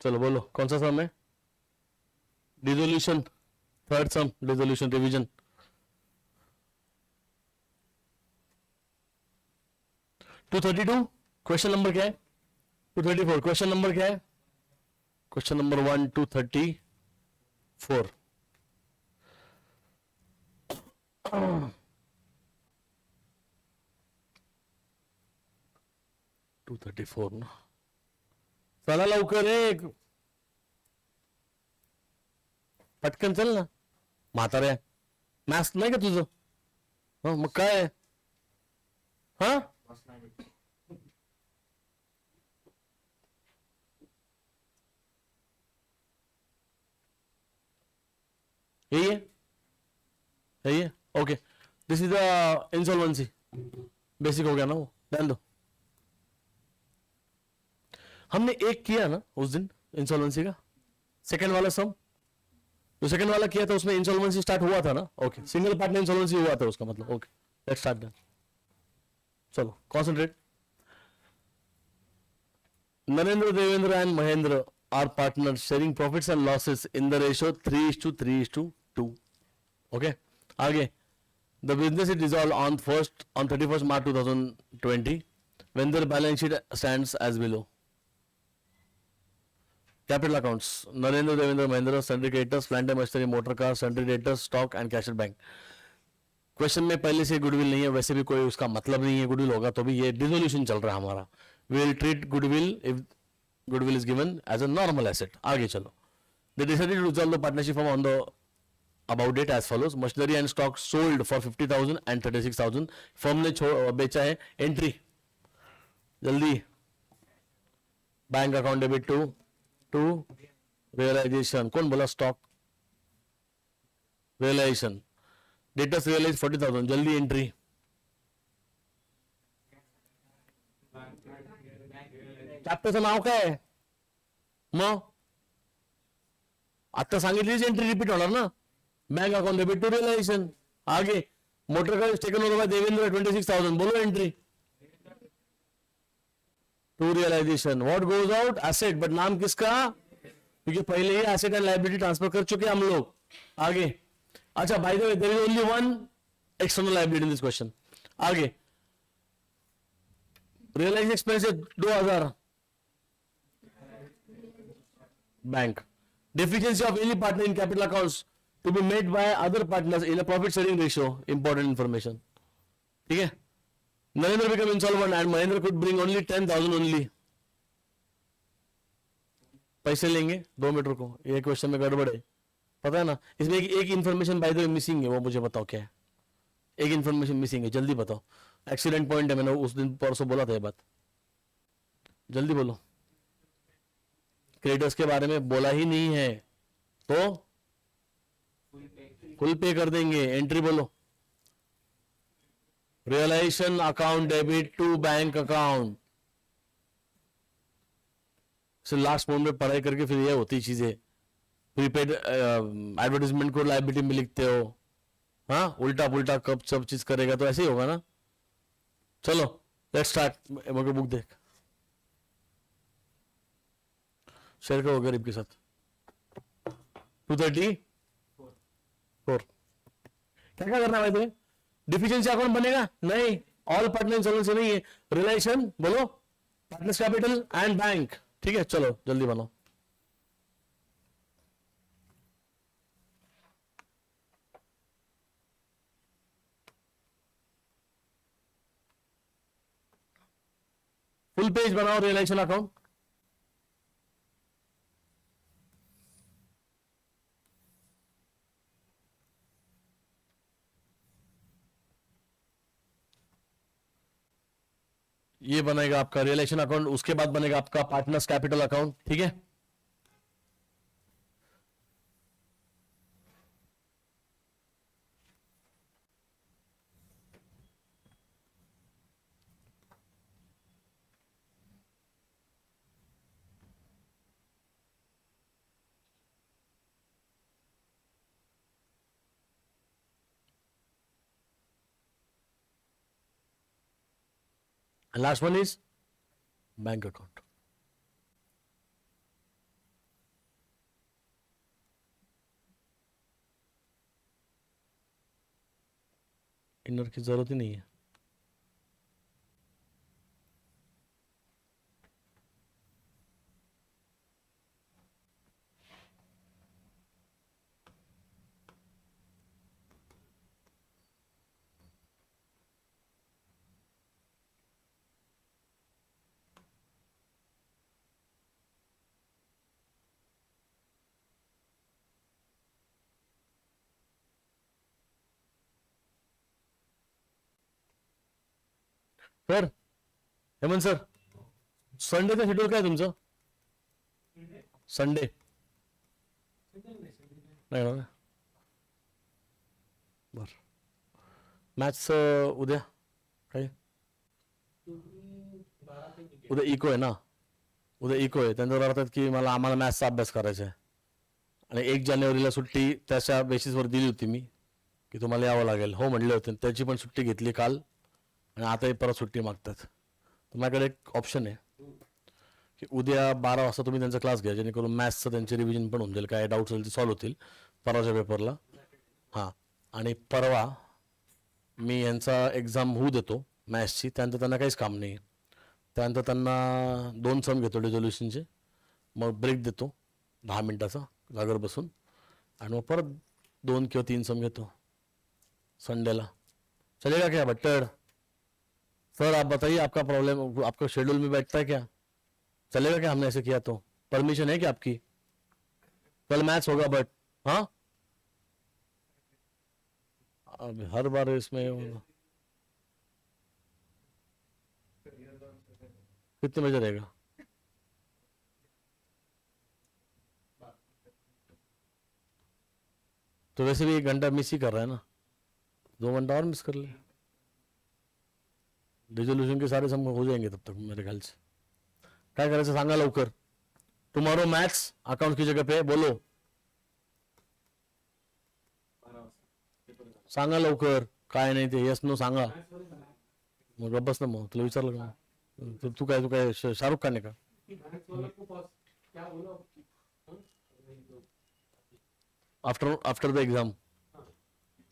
चलो बोलो कौन सा सम है? Dissolution, third sum, dissolution revision. Two 32 question number क्या है? 234 क्वेश्चन नंबर क्या है? Question number 1 234। 234 ना, चला लवकर एक, पटकन चल ना म्हाताऱ्या. मॅथ्स नाही का तुझं? मग काय आहे? हा यही है, यही है. Okay, this is the insolvency. Basic हो गया ना वो, ध्यान दो. हमने एक किया ना उस दिन इंसॉल्वेंसी का, सेकंड वाला सम. जो सेकंड वाला किया था उसमें इंसॉल्वेंसी स्टार्ट हुआ था ना. ओके, सिंगल पार्ट में इंसॉल्वेंसी हुआ था उसका मतलब. Okay, let's start then. चलो concentrate. Narendra, Devendra and Mahendra are partners sharing profits and losses in the ratio 3:3:2. Okay. आगे. The business is dissolved on 31st March 2020 when their balance sheet stands as below. Capital accounts. Narendra, Devendra, Mahendra, sundry creditors, plant and machinery, motor car, sundry debtors, stock and cash at bank. Question में पहले से goodwill नहीं है, वैसे भी कोई उसका मतलब नहीं है गुडविल होगा तो भी. ये डिसोल्यूशन चल रहा है हमारा. Will treat goodwill if goodwill is given as a normal asset. आगे चलो. They decided to dissolve the partnership form on the about date as follows. Machinery and stock sold for 50,000 and 36,000. Firm ने बेचा है. Entry जल्दी. Bank account debit to to realisation. कौन बोला? Stock realisation. Debtors realise 40,000. जल्दी entry. चॅप्टरचं नाव काय? मग आता सांगितलीच entry repeat होणार ना. Bank account debit to realisation. आगे motor car taken over by Devendra 26,000. बोलो entry to realisation. What goes out? Asset. But नाम किसका? क्योंकि पहले ही एसेट एंड लायबिलिटी ट्रांसफर कर चुके हम लोग. आगे. अच्छा, by the way there is only one external liability in this question. आगे realise expenses 2,000 bank. Deficiency of any partner in capital accounts to be made by other partners in a profit sharing ratio. Important information. ठीक है. Narendra became insolvent and Mahendra could bring only 10,000 only. पैसे लेंगे 2 metre को. ये question में गड़बड़ है, पता है ना. इसमें एक information bye the way missing है, वो मुझे बताओ क्या है. एक इंफॉर्मेशन मिसिंग है, जल्दी बताओ. एक्सीडेंट पॉइंट है, मैंने उस दिन परसों बोला था ये बात. जल्दी बोलो. क्रेडिटर्स के बारे में बोला ही नहीं है तो फुल पे कर देंगे. एंट्री बोलो. Realisation account debit to bank account. Last moment में पढ़ाई करके फिर ये होती चीजें. प्रीपेड एडवर्टाइजमेंट को लाइबिलिटी में लिखते हो. हाँ, उल्टा पुल्टा कब सब चीज करेगा तो ऐसे ही होगा ना. चलो लेट्स स्टार्ट. मेरे बुक देख, शेयर करो गरीब के साथ. 234. क्या क्या करना है भाई? डिफिशिएंसी अकाउंट बनेगा नहीं. ऑल पार्टनर इंसॉल्वेंसी नहीं है. रिलेशन बोलो. Partners capital and bank. ठीक है, चलो जल्दी बनाओ. फुल पेज बनाओ रियलाइजेशन अकाउंट. ये बनेगा आपका रियलाइजेशन अकाउंट. उसके बाद बनेगा आपका पार्टनर्स कैपिटल अकाउंट. ठीक है. And last one is bank account. Inner की जरूरत ही नहीं है। सर, हेमंत सर, संडेचं शेड्यूल काय तुमचं? संडे नाही ना? बर, मॅथ्स उद्या काय? उद्या इको आहे ना? उद्या इको आहे, त्यांच्यावर अर्थ की आम्हाला मॅथ्सचा अभ्यास करायचा आहे आणि 1 जानेवारीला सुट्टी त्याच्या बेसिसवर दिली होती मी की तुम्हाला यावं लागेल. हो म्हणले होते, त्याची पण सुट्टी घेतली काल आणि आताही परत सुट्टी मागतात. तर माझ्याकडे एक ऑप्शन आहे की उद्या 12 वाजता तुम्ही त्यांचा क्लास घ्या, जेणेकरून मॅथ्सचं त्यांचे रिव्हिजन पण होऊन जाईल, काय डाऊट्स असेल ते सॉल्व्ह होतील परवाच्या पेपरला. हां, आणि परवा मी यांचा एक्झाम होऊ देतो मॅथ्सची, त्यानंतर त्यांना काहीच काम नाही. त्यानंतर त्यांना 2 सम घेतो रिझोल्युशनचे, मग ब्रेक देतो 10 मिनटाचा जागर बसून, आणि मग परत 2 किंवा 3 सम घेतो संडेला. चलेगा क्या भट्टर? सर आप बताइए, आपका प्रॉब्लम, आपका शेड्यूल में बैठता है क्या? चलेगा क्या हमने ऐसे किया तो? परमिशन है क्या आपकी? कल मैथ्स होगा बट हाँ, अब हर बार इसमें कितने बजे रहेगा? तो वैसे भी 1 घंटा मिस ही कर रहा है ना, 2 घंटा और मिस कर ले, रिजोल्यूशन के सारे सम हो जाएंगे तब तक मेरे ख्याल से. काय करायचं सांगा लवकर. टुमारो मैथ्स अकाउंट की जगह पे बोलो, सांगा लवकर. काय नाही ते यस नो सांगा. मग बस ना, मग तुला विचारलं का? तू काय शाहरुख खान आहे का? आफ्टर द एक्झाम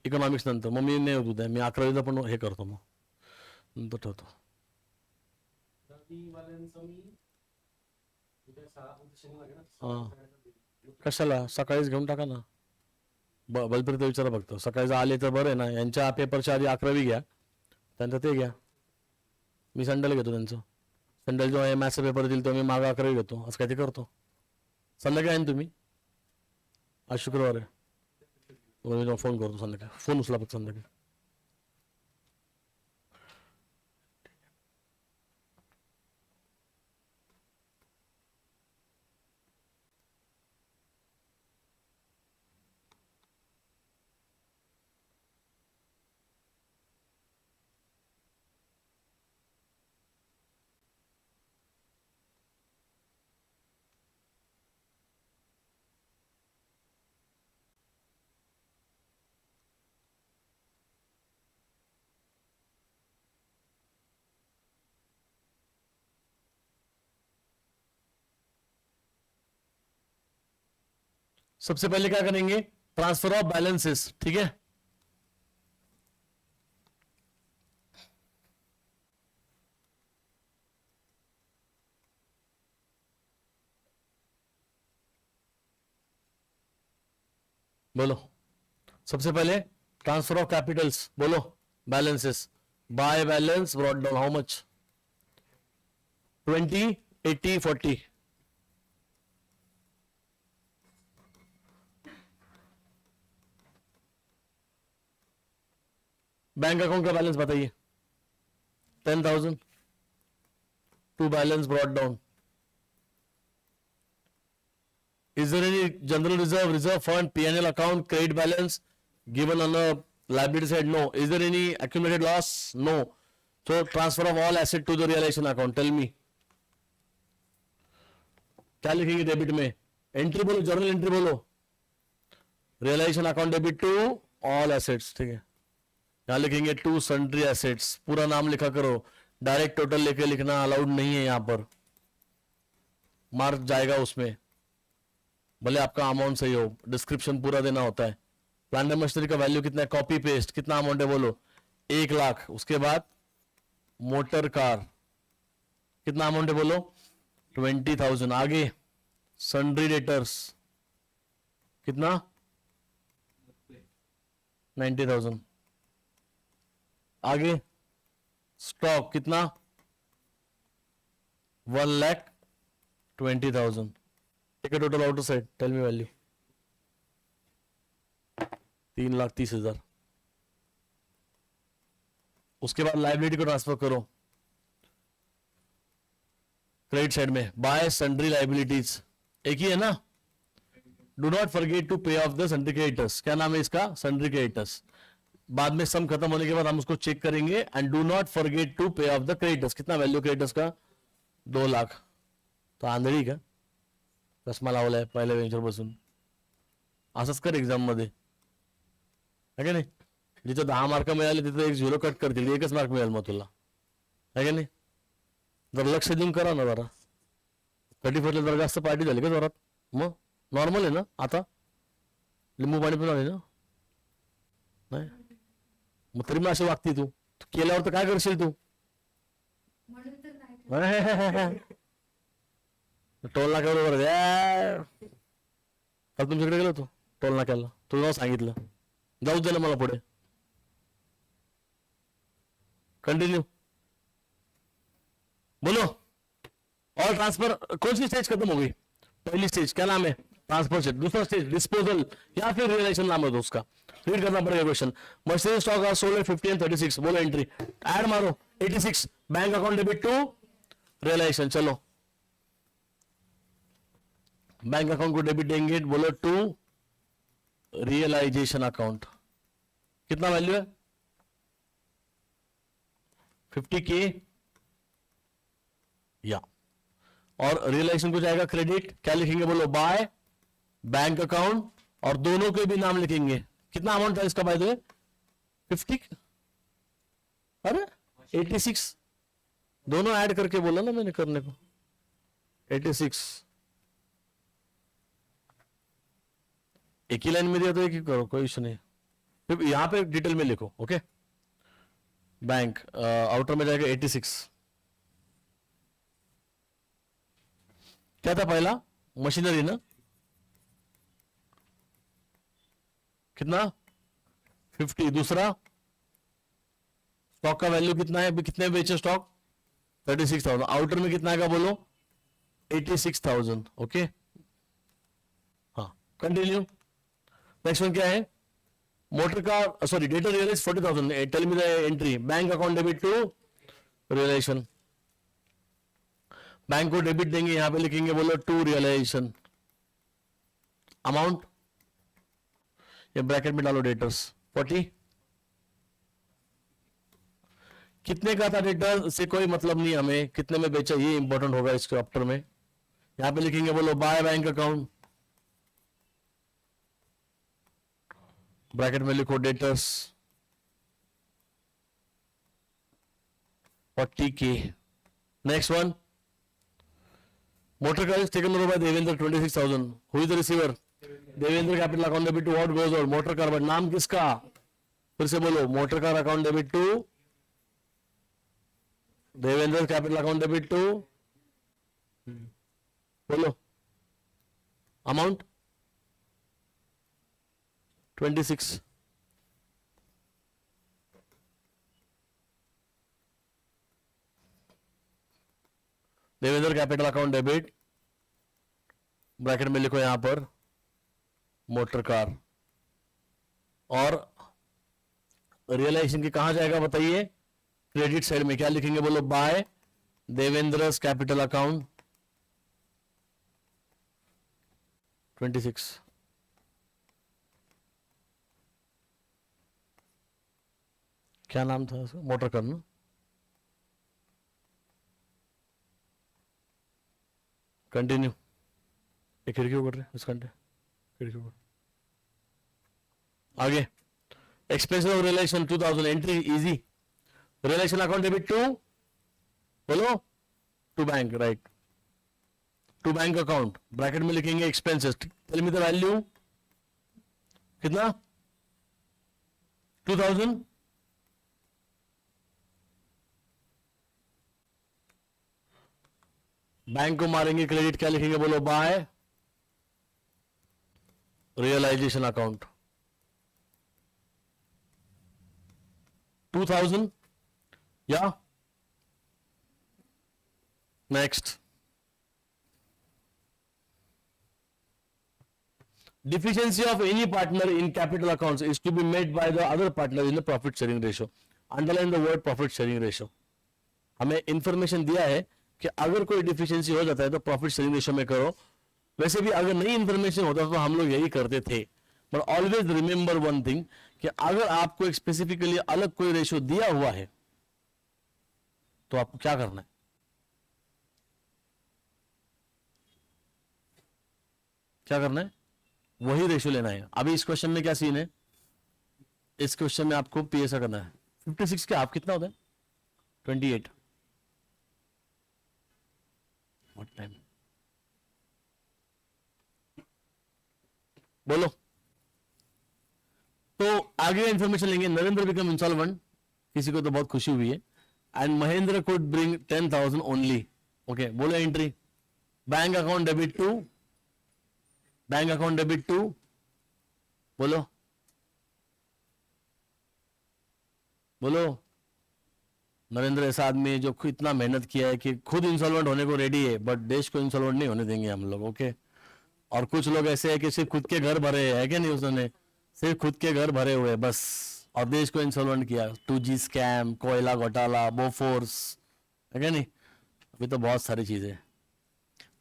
इकॉनॉमिक्स नंतर. मग मी नाही होत उद्या, मी 11वीला पण हे करतो, मग नंतर ठेवतो. हां, कशाला? सकाळीच घेऊन टाका ना. बलप्रीत विचारा फक्त, सकाळी आले तर बरं आहे ना. यांच्या पेपरच्या आधी 11वी घ्या, त्यांचं ते घ्या. मी संडेला घेतो त्यांचं. संडेला जेव्हा मॅथ्सचा पेपर देईल तेव्हा मी मागं 11वी घेतो, असं काय ते करतो. संध्याकाळी आहे ना तुम्ही? आज शुक्रवार आहे, मी फोन करतो संध्याकाळी. फोन उचला फक्त संध्याकाळी. सबसे पहले क्या करेंगे? ट्रांसफर ऑफ बैलेंसेस, ठीक है. बोलो, सबसे पहले ट्रांसफर ऑफ कैपिटल्स, बोलो. Balances, by balance brought down how much? 20, 80, 40. Bank account का बैलेंस बताइए. 10,000. To balance brought down. Is there any general reserve, reserve fund, P&L account, credit balance given on the liability side? No. Is there any accumulated loss? No. So transfer of all asset to the realization account. Tell me. क्या लिखेंगे debit में? Entry बोलो, journal entry बोलो. Realisation account debit to all assets, ठीक है. यहाँ लिखेंगे to sundry assets, पूरा नाम लिखा करो. डायरेक्ट टोटल लेके लिखना अलाउड नहीं है यहाँ पर, मार्क जाएगा उसमें, भले आपका अमाउंट सही हो. डिस्क्रिप्शन पूरा देना होता है. प्लांट एंड मशीनरी का वैल्यू कितना है? Copy paste. कितना अमाउंट है बोलो? 1 लाख। उसके बाद मोटर कार, कितना अमाउंट है बोलो? 20,000। आगे सन्ड्री डेटर्स, कितना? 90,000। आगे स्टॉक कितना? 1,20,000। Take a total outside, tell me value. 3,30,000। उसके बाद लाइबिलिटी को ट्रांसफर करो क्रेडिट साइड में, बाय सन्ड्री लाइबिलिटीज, एक ही है ना? Do not forget to pay off the sundry creditors. क्या नाम है इसका? Sundry creditors. बाद में सम खत्म होने के बाद हम उसको चेक करेंगे। And do not forget to pay off the creditors. कितना वैल्यू क्रेडिटर्स का? 2 लाख। तो आंधळी का? चष्मा लावलाय पहिल्या बेंचवर बसून, असंच कर एक्झाम मध्ये, है का नाही? जिथं 10 मार्क मिळाले तिथं एक 0 कट करतील, 1च मार्क मिळेल मग तुला, है का नाही? जर लक्ष देऊन करा ना जरा. 31ला जरा जास्त पार्टी झाली का जोरात? मग नॉर्मल आहे ना आता? लिंबू पाणी पिऊन आले ना? नाही मग तरी मग अशी वागते तू केल्यावर तर काय करशील तू? टोल नाक्यावर काल तुमच्याकडे गेलो होतो टोल नाक्याला, तुला नाव सांगितलं, जाऊच दे ना मला पुढे. कंटिन्यू बोलो. और ट्रांसफर कौन सी स्टेज खत्म हो गई? पहली स्टेज क्या नाम है? Transfer stage. दूसरा स्टेज डिस्पोजल या फिर रियलाइजेशन नाम है उसका. रीड करना पड़ेगा question. Machinery stock are sold at 50 and 36. बोलो एंट्री ऐड मारो 86. Bank account debit to realisation. चलो बैंक अकाउंट को डेबिट देंगे, बोलो टू रियलाइजेशन अकाउंट. कितना वैल्यू है? 50K या. और रियलाइजेशन को जाएगा क्रेडिट. क्या लिखेंगे बोलो? बाय बैंक अकाउंट, और दोनों के भी नाम लिखेंगे. कितना अमाउंट था इसका बाय द वे? 50. अरे 86 दोनों ऐड करके बोला ना मैंने करने को. 86 एक ही लाइन में दिया तो एक ही करो, कोई इश्यू नहीं. फिर यहां पे डिटेल में लिखो. ओके. बैंक आउटर में जाएगा 86. क्या था पहला? मशीनरी ना. कितना? 50. दूसरा स्टॉक का वैल्यू कितना है? कितने बेचे स्टॉक? 36,000. आउटर में कितना का बोलो? 86,000. ओके. हाँ कंटिन्यू. नेक्स्ट वन क्या है? Motor car sorry debtor realise 40,000. Tell me the entry. Bank account debit to realisation. Bank को डेबिट देंगे, यहां पे लिखेंगे बोलो टू रियलाइजेशन. अमाउंट ये ब्रैकेट में डालो डेटर्स 40. कितने का था डेटर से कोई मतलब नहीं हमें, कितने में बेचा ये इंपॉर्टेंट होगा इस चैप्टर में. यहां पे लिखेंगे बोलो बाय बैंक अकाउंट, ब्रैकेट में लिखो debtors 40K. Next one. Motor car is taken over by Devendra 26,000. Who is the receiver? Devendra. Capital account debit to what goes out? Motor car. But नाम किसका? फिर से बोलो. Motor car account debit to Devendra. Capital account debit to बोलो amount 26. Devendra capital account debit, bracket में लिखो यहां पर मोटर कार. और रियलाइजेशन की कहां जाएगा बताइए? क्रेडिट साइड में. क्या लिखेंगे बोलो? By Devendra capital account 26. क्या नाम था उसका? मोटर कार ना. कंटिन्यू. एक खिड़की कर रहे इस घंटे खिड़की कर. आगे expenses of relation 2000. Entry easy. Relation account debit to बोलो to bank. Right. To bank account. Bracket में लिखेंगे expenses. Tell me the value. कितना? 2000. बैंक को मारेंगे क्रेडिट, क्या लिखेंगे बोलो? बाय रियलाइजेशन अकाउंट 2000 या next. Deficiency of any partner in capital accounts is to be met by the other partner in the profit sharing ratio. Underline the word profit sharing ratio. हमें information दिया है कि अगर कोई deficiency हो जाता है तो प्रॉफिट शेयरिंग रेशियो में करो। वैसे भी अगर नई इंफॉर्मेशन होता तो हम लोग यही करते थे, but always remember one thing कि अगर आपको एक स्पेसिफिकली अलग कोई रेशियो दिया हुआ है तो आपको क्या करना है? क्या करना है? वही रेशियो लेना है। अभी इस क्वेश्चन में क्या सीन है? इस क्वेश्चन में आपको पीएसआ करना है। 56 के आप कितना होता है? 28। What time? बोलो। तो आगे इंफॉर्मेशन लेंगे। नरेंद्र बिकम इंसॉल्वेंट, किसी को तो बहुत खुशी हुई है। And Mahendra could bring 10,000 only. Okay, बोलो entry. Bank account debit to, bank account debit to, बोलो बोलो। नरेंद्र ऐसा आदमी है जो इतना मेहनत किया है कि खुद इंसॉल्वेंट होने को रेडी है, बट देश को इंसॉल्वेंट नहीं होने देंगे हम लोग। ओके। और कुछ लोग ऐसे हैं कि सिर्फ खुद के घर भरे है क्या नहीं, उसने सिर्फ खुद के घर भरे हुए बस, और देश को इंसॉल्वेंट किया। 2G स्कैम, कोयला घोटाला, बोफोर्स, है क्या नहीं? अभी तो बहुत सारी चीजें।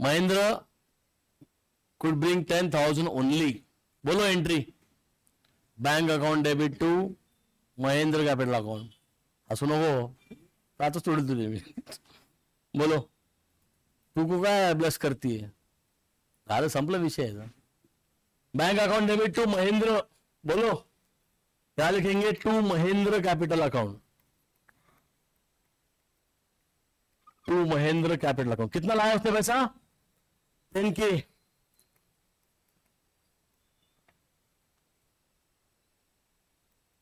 महेंद्र could bring 10,000 only, बोलो entry. Bank account debit to Mahendra capital account. सुनो वो तो सोड तुझे मी बोलो। तू को काय ब्लश करती है? अरे संपला विषय है। Bank account debit to Mahendra, बोलो क्या लिखेंगे? To Mahendra capital account, to Mahendra capital account. कितना लाया उसने पैसा? 10K।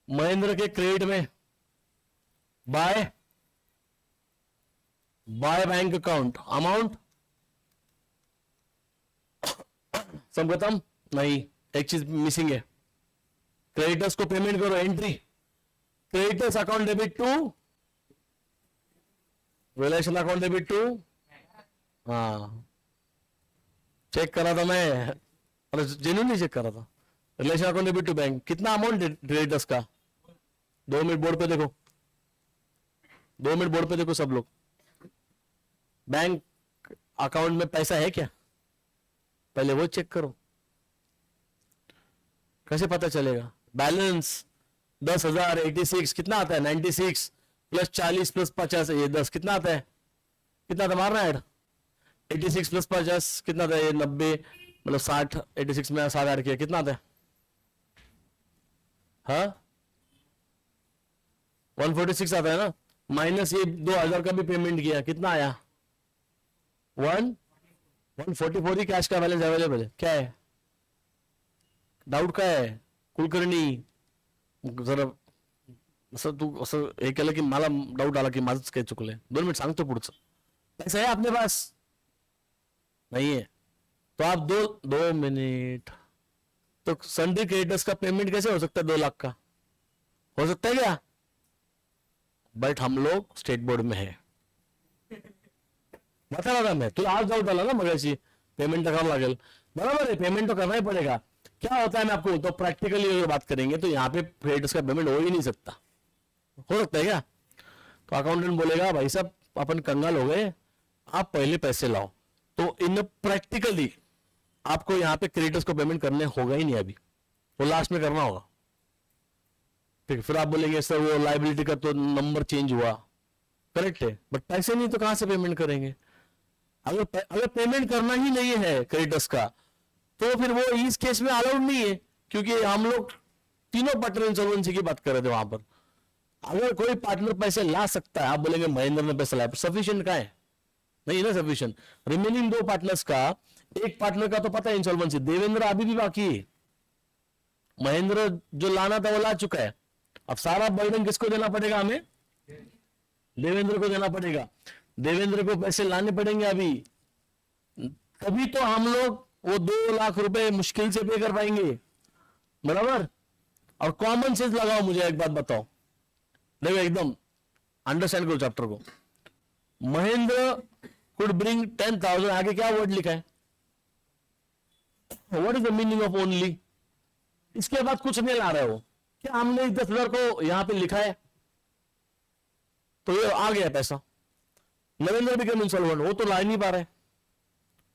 महेंद्र के क्रेडिट में बाय बैंक अकाउंट अमाउंट सब खत्म? नहीं, एक चीज मिसिंग है। क्रेडिटर्स को पेमेंट करो, entry. Creditors account debit to relation account debit to. हाँ, चेक करा था मैं, अरे जेन्युइनली चेक करा था। Relation account debit to bank. कितना अमाउंट क्रेडिटर्स का? 2 मिनट बोर्ड पे देखो, 2 मिनट बोर्ड पे देखो सब लोग। बैंक अकाउंट में पैसा है क्या? पहले वो चेक करो। कैसे पता चलेगा? बैलेंस 10,000, 86 कितना आता है? 96 प्लस 40 प्लस 50, ये 10 कितना आता है? कितना था मारना ऐड? 86 प्लस 50 कितना था? ये 90, मतलब 60। 86 में 7 ऐड किया, कितना आता है? हाँ, 146 आता है ना। माइनस ये 2,000 का भी पेमेंट किया, कितना आया? 144 ही कैश का बैलेंस अवेलेबल है। क्या है डाउट? काय आहे कुलकर्णी? जरा असं तू असं हे केलं की मला डाऊट आला की माझंच काही चुकलंय। 2 मिनिट सांगतो पुढचं। पैसा है आपके पास? नहीं है तो आप 2 मिनट। तो सन्ड्री क्रेडिटर्स का पेमेंट कैसे हो सकता है? 2 लाख का हो सकता है क्या? बट हम लोग स्टेट बोर्ड में है। बता रहा मैं, तुला आज डाउट आला ना मगाशी, पेमेंट करावं लागेल। बराबर है, पेमेंट तो करना ही पड़ेगा। क्या होता है मैं आपको बोलता हूँ, प्रैक्टिकली अगर बात करेंगे तो यहाँ पे क्रेडिटर्स का पेमेंट हो ही नहीं सकता। हो सकता है क्या? तो अकाउंटेंट बोलेगा भाई साहब अपन कंगाल हो गए, आप पहले पैसे लाओ। तो इन प्रैक्टिकली आपको यहाँ पे क्रेडिटर्स को पेमेंट करने होगा ही नहीं, अभी वो लास्ट में करना होगा। ठीक है, फिर आप बोलेंगे सर वो लाइबिलिटी का तो नंबर चेंज हुआ, करेक्ट है, बट पैसे नहीं तो कहां से पेमेंट करेंगे? अगर पेमेंट करना ही नहीं है क्रेडिटर्स का तो फिर वो इस केस में अलाउड नहीं है, क्योंकि हम लोग तीनों पार्टनर इंसॉल्वेंसी की बात कर रहे थे वहां पर। अगर कोई पार्टनर पैसे ला सकता है, आप बोलेंगे महेंद्र ने पैसा लाया, सफिशिएंट का है? नहीं ना सफिशिएंट। रिमेनिंग 2 पार्टनर्स का, एक पार्टनर का तो पता है इंसॉल्वेंसी, देवेंद्र अभी भी बाकी है। महेंद्र जो लाना था वो ला चुका है। अब सारा बर्डन किसको देना पड़ेगा? हमें देवेंद्र को देना पड़ेगा। देवेंद्र को पैसे लाने पड़ेंगे अभी, तभी तो हम लोग वो 2 लाख रुपए मुश्किल से पे कर पाएंगे, बराबर। और कॉमन सेंस लगाओ, मुझे एक बात बताओ, देखो एकदम अंडरस्टैंड करो चैप्टर को। महेंद्र कुड ब्रिंग 10,000, आगे क्या वर्ड लिखा है, what is the meaning of only, इसके बाद कुछ नहीं ला रहे हो क्या, हमने 10,000 को यहां पे लिखा है तो ये आ गया पैसा। नरेंद्र बिकम इंसॉल्वेंट, वो तो ला ही नहीं पा रहे,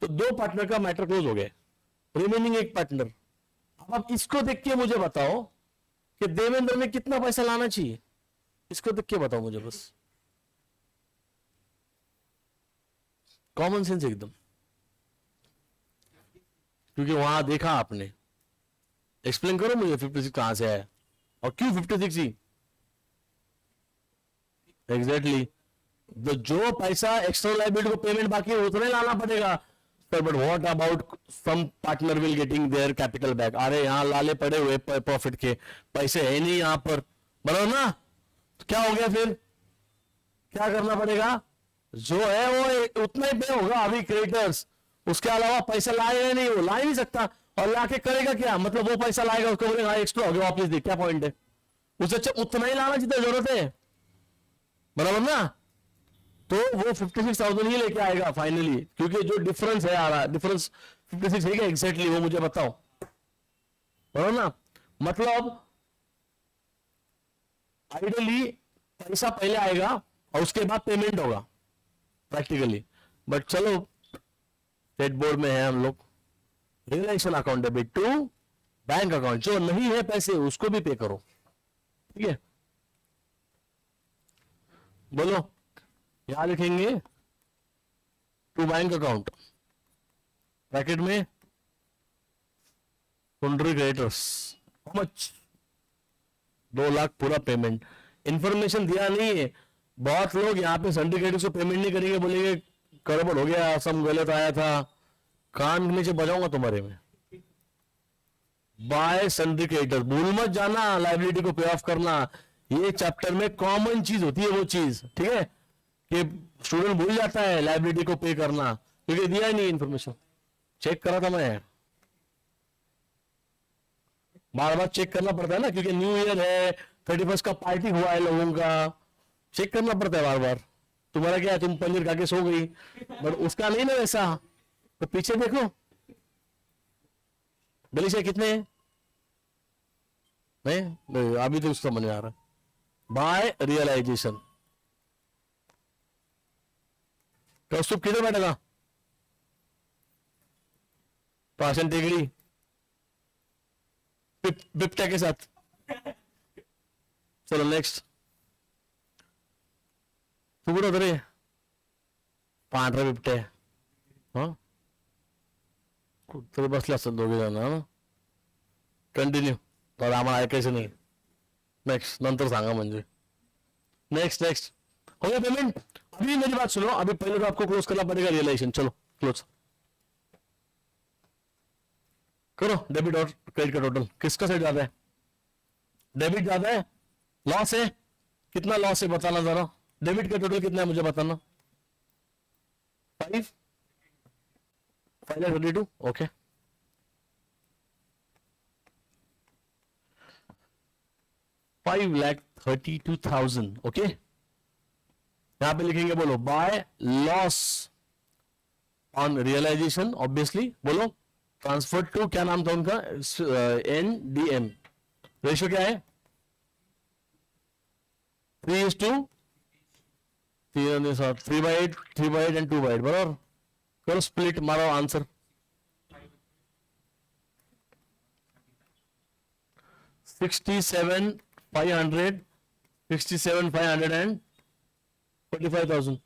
तो 2 पार्टनर का मैटर क्लोज हो गया, रिमेनिंग 1 पार्टनर। अब आप इसको देख के मुझे बताओ कि देवेंद्र ने कितना पैसा लाना चाहिए, इसको देख के बताओ मुझे बस, कॉमन सेंस एकदम, क्योंकि वहां देखा आपने। एक्सप्लेन करो मुझे 56 कहां से आया और क्यों 56 ही एग्जैक्टली। जो पैसा एक्स्ट्रा लाइबिलिटी को पेमेंट बाकी है उतना ही लाना पड़ेगा sir, but what about some partner will getting their capital back, अरे यहाँ लाले पड़े हुए प्रॉफिट के पैसे है नहीं यहाँ पर, बराबर ना, तो क्या हो गया फिर, क्या करना पड़ेगा, जो है वो उतना ही पे होगा अभी क्रेडिटर्स, उसके अलावा पैसा लाएगा नहीं, वो ला ही नहीं सकता, और लाके करेगा क्या, मतलब वो पैसा लाएगा उसको बोलेगा एक्स्ट्रा हो गया वापस दे, क्या पॉइंट है, उसे अच्छा उतना ही लाना जितना जरूरत है, बराबर ना। तो वो 56,000 ही लेके आएगा फाइनली, क्योंकि जो डिफरेंस है आ रहा डिफरेंस 56 है क्या एग्जैक्टली, वो मुझे बताओ, बराबर ना। मतलब आइडियली पैसा पहले आएगा और उसके बाद पेमेंट होगा प्रैक्टिकली, बट चलो स्टेट बोर्ड में है हम लोग, realisation account debit to bank account, जो नहीं है पैसे उसको भी पे करो, ठीक है। बोलो, यहां लिखेंगे टू बैंक अकाउंट, ब्रैकेट में sundry creditors, how much, 2 lakh पूरा पेमेंट। इंफॉर्मेशन दिया नहीं है, बहुत लोग यहाँ पे सन्ड्री क्रेडिटर्स को पेमेंट नहीं करेंगे, बोलेंगे गड़बड़ हो गया, सम गलत आया था, कान के नीचे बजाऊंगा तुम्हारे में। बाय सन्ड्री क्रेडिटर्स, भूल मत जाना लाइबिलिटी को पे ऑफ करना, ये चैप्टर में कॉमन चीज होती है वो चीज, ठीक है, कि स्टूडेंट भूल जाता है लाइबिलिटी को पे करना, क्योंकि दिया ही नहीं इन्फॉर्मेशन, चेक करा था मैं, बार बार चेक करना पड़ता है ना, क्योंकि न्यू ईयर है, 31 का पार्टी हुआ है लोगों का, चेक करना पड़ता है बार बार। तुम्हारा क्या है, तुम पनीर खा के सो गई, बट उसका नहीं ना वैसा, तो पीछे देखो गली से कितने हैं, नहीं अभी तो उसका समझ में आ रहा है, बाय रियलाइजेशन। कौस्तुभ किधर बैठेगा, पाशन टेकड़ी बिप्टा के साथ, चलो नेक्स्ट, तू कुठं होतं रे, पांढरा बिबटे, हा कुठतरी बसले असतात दोघे जण ना, कंटिन्यू, तर आम्हाला ऐकायचं नाही, नेक्स्ट नंतर सांगा म्हणजे, नेक्स्ट नेक्स्ट हो गया पेमेंट। अभी मेरी बात सुनो, अभी पहले तो आपको क्लोज करना पड़ेगा रियलाइजेशन, चलो क्लोज करो, डेबिट और क्रेडिट का टोटल किसका साइड ज्यादा है, डेबिट ज्यादा है, लॉस है, कितना लॉस है बताना जरा, डेबिट का टोटल कितना है मुझे बताना, 5 5,32, ओके, 5,32,000, ओके। यहां पे लिखेंगे, बोलो by loss on realisation, obviously बोलो, ट्रांसफर टू, क्या नाम था उनका, NDM, रेशियो क्या है 3:3, 3/8, 3/8 एंड 2/8, बराबर, करो स्प्लिट, मारो आंसर, 67,500, 67,500 एंड 45,000,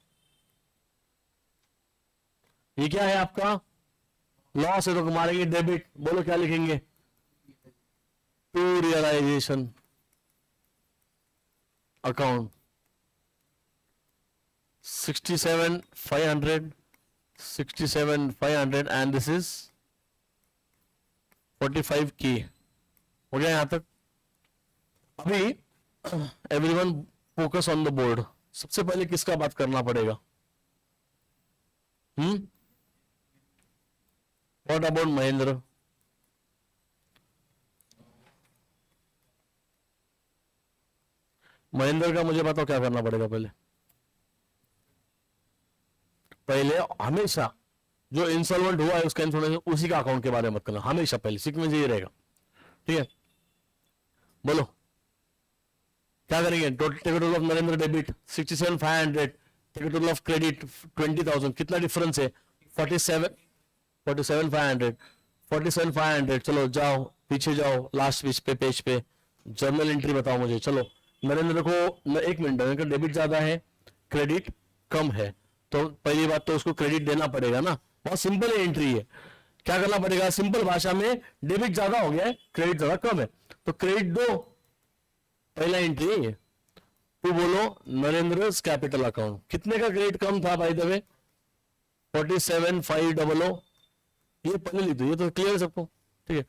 ये क्या है आपका, लॉस है तो मारेंगे डेबिट, बोलो क्या लिखेंगे, to realisation account, 67,500, 67,500 and this is 45K, हो गया यहां तक। अभी everyone focus on the board, सबसे पहले किसका बात करना पड़ेगा, व्हाट अबाउट महेंद्र? महेंद्र का मुझे बताओ क्या करना पड़ेगा पहले। पहले हमेशा जो इंसॉल्वेंट हुआ है उसका इन्फॉर्मेशन उसी का अकाउंट के बारे में मत करना, हमेशा पहले सीक्वेंस ये रहेगा, ठीक है। बोलो क्या करेंगे? Total of Narendra debit 67,500, total of credit 20,000, कितना डिफरेंस है? 47,500, 47,500। चलो जाओ पीछे जाओ, लास्ट पेज पे जर्नल एंट्री बताओ मुझे। चलो नरेंद्र को एक मिनट, नरेंद्र का डेबिट ज्यादा है, क्रेडिट कम है, तो पहली बात तो उसको क्रेडिट देना पड़ेगा ना। बहुत सिंपल एंट्री है, क्या करना पड़ेगा? सिंपल भाषा में डेबिट ज्यादा हो गया है, क्रेडिट ज्यादा कम है, तो क्रेडिट दो, पहला एंट्री। तो बोलो नरेंद्र कैपिटल अकाउंट, कितने का क्रेडिट कम था बाय द वे? 47,500। ये पहले लिख दो, ये तो क्लियर है सबको, ठीक है।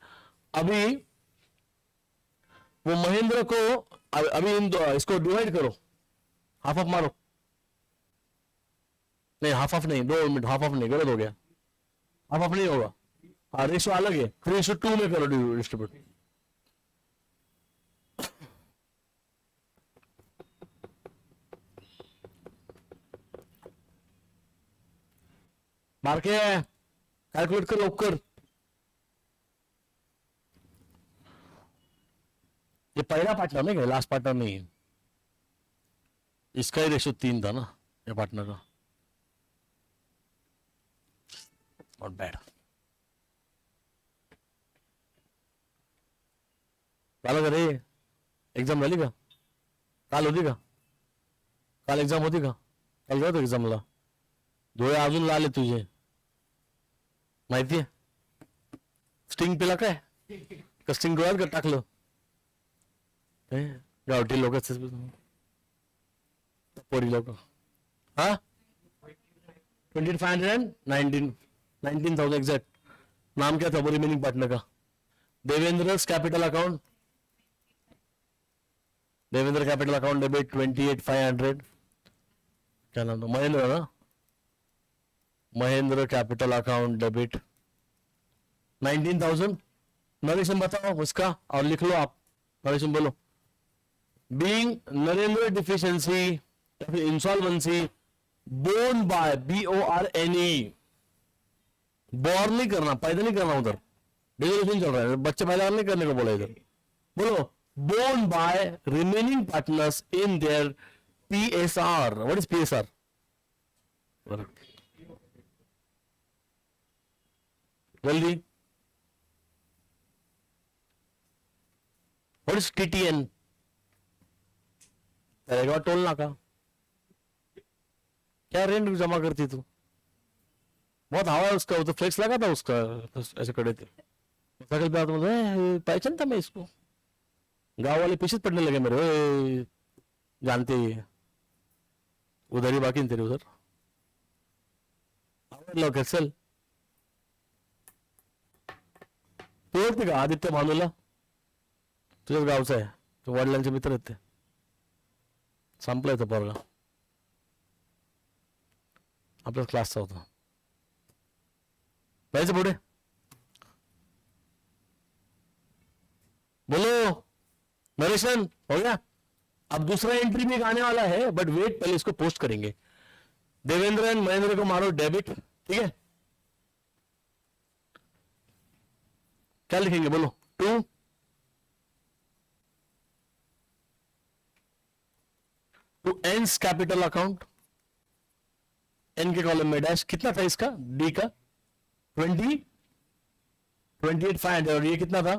अभी वो महेंद्र को अभी इसको डिवाइड करो, हाफ हाफ मारो, नहीं हाफ हाफ नहीं, 2 मिनट, हाफ हाफ नहीं, गलत हो गया, हाफ हाफ नहीं होगा, हाँ रेशो अलग है, 3:2 में करो डिस्ट्रीब्यूट। मार के कैलकुलेट कर लवकर। ये पहला पार्टनर नहीं है, लास्ट पार्टनर नहीं है, इसका ही रेशो 3 था ना ये पार्टनर का, नॉट बैड। चालू करे, एग्जाम झाली का? काल होती का? काल एग्जाम होती का? काल जातो एक्झामला? डोळे अजून लाल आहे तुझे, माहितीये? स्टिंग पिला काय? का स्टिंग डोळ्यात का टाकलं? गावठी लोक, पोरी लोक, हा 19,000 एग्जैक्ट। नाम क्या था वो रिमेनिंग पार्टनर का? Devendra capital account, Devendra capital account debit 28,500। क्या नाम था? महेंद्र ना? Mahendra capital account debit 19,000। Narration बताओ उसका और लिख लो आप, नरेशन बोलो। Being Narendra deficiency insolvency borne by BORNE, bore नहीं करना, पैदा नहीं करना, उधर डिजोल्यूशन चल रहा है, बच्चे पैदा नहीं करने को बोला इधर। बोलो borne by remaining partners in their PSR। What is PSR? जल्दी। What is TTN? करेगा टोल नाका। क्या रेंट जमा करती तू? बहुत हवा है उसका, वो तो फ्लेक्स लगा था उसका, ऐसे खड़े थे, सकल पे आते पहचान था मैं इसको, गांव वाले पीछे पड़ने लगे मेरे, जानते ही है, उधर ही बाकी तेरे उधर लोग चल। तू ओळखते का आदित्य भानूला? तुझ्याच गावचा आहे तो, वडिलांचे मित्र आहेत ते, संपलाय तो पोरगा, आपल्याच क्लासचा होता। जायचं पुढे, बोलो नरेशन हो गया। अब दूसरा एंट्री भी आने वाला है, बट वेट, पहले इसको पोस्ट करेंगे। देवेंद्र एंड महेंद्र को मारो डेबिट, ठीक है। क्या लिखेंगे बोलो? 2 टू एंस कैपिटल अकाउंट, एन के कॉलम में डैश, कितना था इसका? डी का 28,500, और ये कितना था?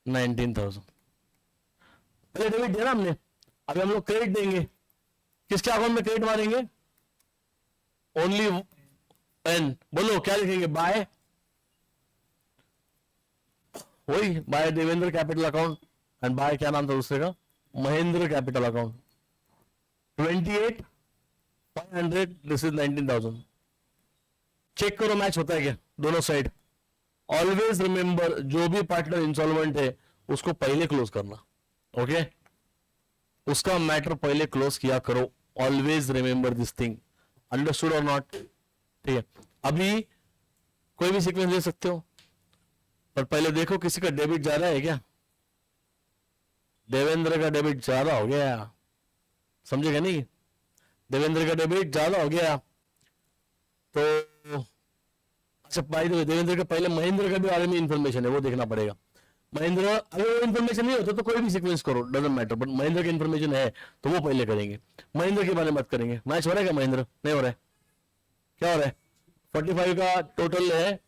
19,000। पहले डेबिट दिया ना हमने, अभी हम लोग क्रेडिट देंगे। किसके अकाउंट में क्रेडिट मारेंगे? ओनली एन। बोलो क्या लिखेंगे? बाय, वही by Devendra capital account, and by क्या नाम था दूसरे का? Mahendra capital account. 28,500, this is 19,000। Check करो मैच होता है क्या दोनों साइड। ऑलवेज रिमेंबर, जो भी पार्टनर इंसॉल्वेंट है उसको पहले क्लोज करना, ओके? उसका मैटर पहले क्लोज किया करो। Always remember this thing, understood और नॉट? ठीक है। अभी कोई भी सीक्वेंस ले सकते हो, पर पहले देखो किसी का डेबिट ज्यादा है क्या। देवेंद्र का डेबिट ज्यादा हो गया, समझेगा नहीं, देवेंद्र का डेबिट ज्यादा हो गया तो अच्छा भाई, तो देवेंद्र का पहले महेंद्र का भी बारे में इंफॉर्मेशन है, वो देखना पड़ेगा। महेंद्र, अगर वो इन्फॉर्मेशन नहीं होता तो कोई भी सीक्वेंस करो, डजेंट मैटर, बट महेंद्र की इन्फॉर्मेशन है तो वो पहले करेंगे, महेंद्र के बारे में मत करेंगे। मैच हो रहा है क्या महेंद्र, नहीं हो रहा है, क्या हो रहा है, 45 का टोटल है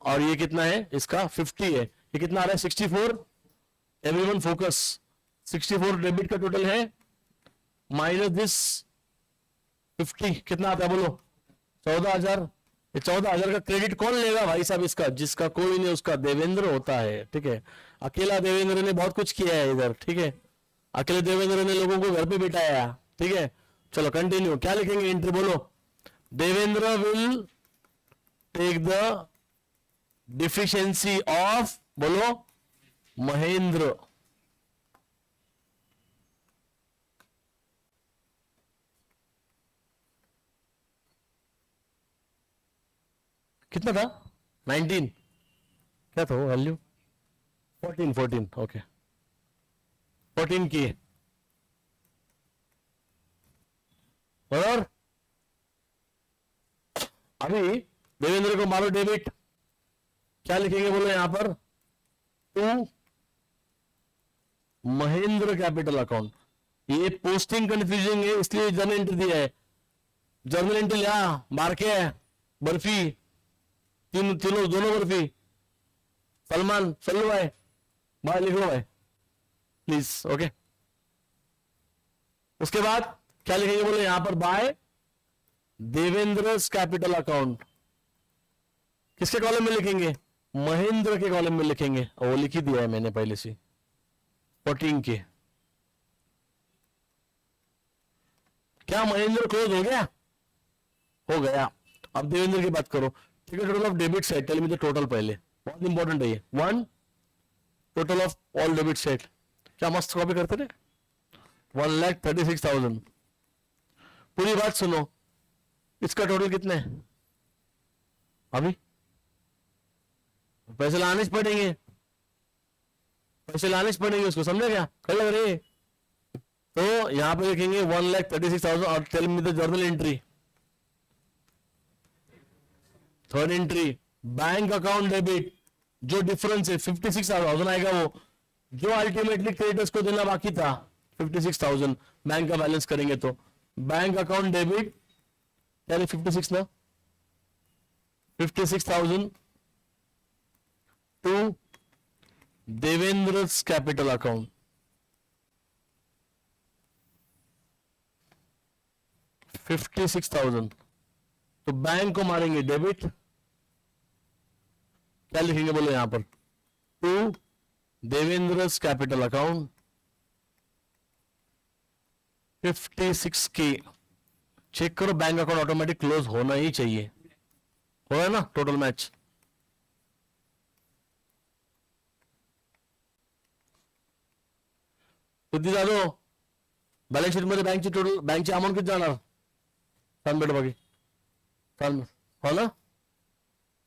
और ये कितना है इसका 50 है, ये कितना आ रहा है 64, एवरीवन फोकस, 64 डेबिट का टोटल है माइनस दिस 50 कितना आता है बोलो, 14,000। ये 14,000 का क्रेडिट कौन लेगा भाई साहब इसका, जिसका कोई नहीं उसका देवेंद्र होता है, ठीक है। अकेला देवेंद्र ने बहुत कुछ किया है इधर, ठीक है, अकेले देवेंद्र ने लोगों को घर पे बिठाया, ठीक है। चलो कंटिन्यू, क्या लिखेंगे एंट्री बोलो, Devendra will take the deficiency of बोलो महेंद्र, कितना था 19, क्या था वो वैल्यू 14 ओके 14 की, और अभी देवेंद्र को मारो डेबिट, क्या लिखेंगे बोलो यहां पर, टू महेंद्र कैपिटल अकाउंट। ये पोस्टिंग कंफ्यूजिंग है इसलिए जर्नल एंट्री दिया है, जर्नल एंट्री लिया मार के बर्फी, तीनों दोनों बर्फी, सलमान चलो भाई, बाहर लिख लो भाई प्लीज, ओके। उसके बाद क्या लिखेंगे बोले यहां पर, बाय देवेंद्र कैपिटल अकाउंट, किसके कॉलम में लिखेंगे, महेंद्र के कॉलम में लिखेंगे, और वो लिख ही दिया है मैंने पहले से 14 के। क्या महेंद्र क्लोज हो गया, हो गया। अब देवेंद्र की बात करो, ठीक है, total of debit side, tell me the total पहले, बहुत इंपॉर्टेंट है ये, 1 total of all debit side, क्या मस्त कॉपी करते थे, 1,36,000। पूरी बात सुनो, इसका टोटल कितने है, अभी पैसे लाने पड़ेंगे, पैसे लाने पड़ेंगे उसको, समझे क्या, कर लग रहे, तो यहां पे लिखेंगे 1,36,000 और tell me the journal entry, third entry bank account debit, जो डिफरेंस है 56,000 आएगा, वो जो अल्टीमेटली क्रेडिटर्स को देना बाकी था 56,000 बैंक का बैलेंस करेंगे तो बैंक अकाउंट डेबिट, यानी 56 ना, 56,000 टू देवेंद्र कैपिटल अकाउंट, 56,000, तो बैंक को मारेंगे डेबिट, क्या लिखेंगे बोलो यहां पर, टू देवेंद्र कैपिटल अकाउंट 56 के, चेक करो बैंक अकाउंट ऑटोमेटिक क्लोज होना ही चाहिए, हो रहा है ना टोटल मैच। किती झालो बॅलन्स शीट मध्ये बँकची टोटल, बँकची अमाऊंट किती जाणार, सांग बेटा बाकी सांग, हो ना,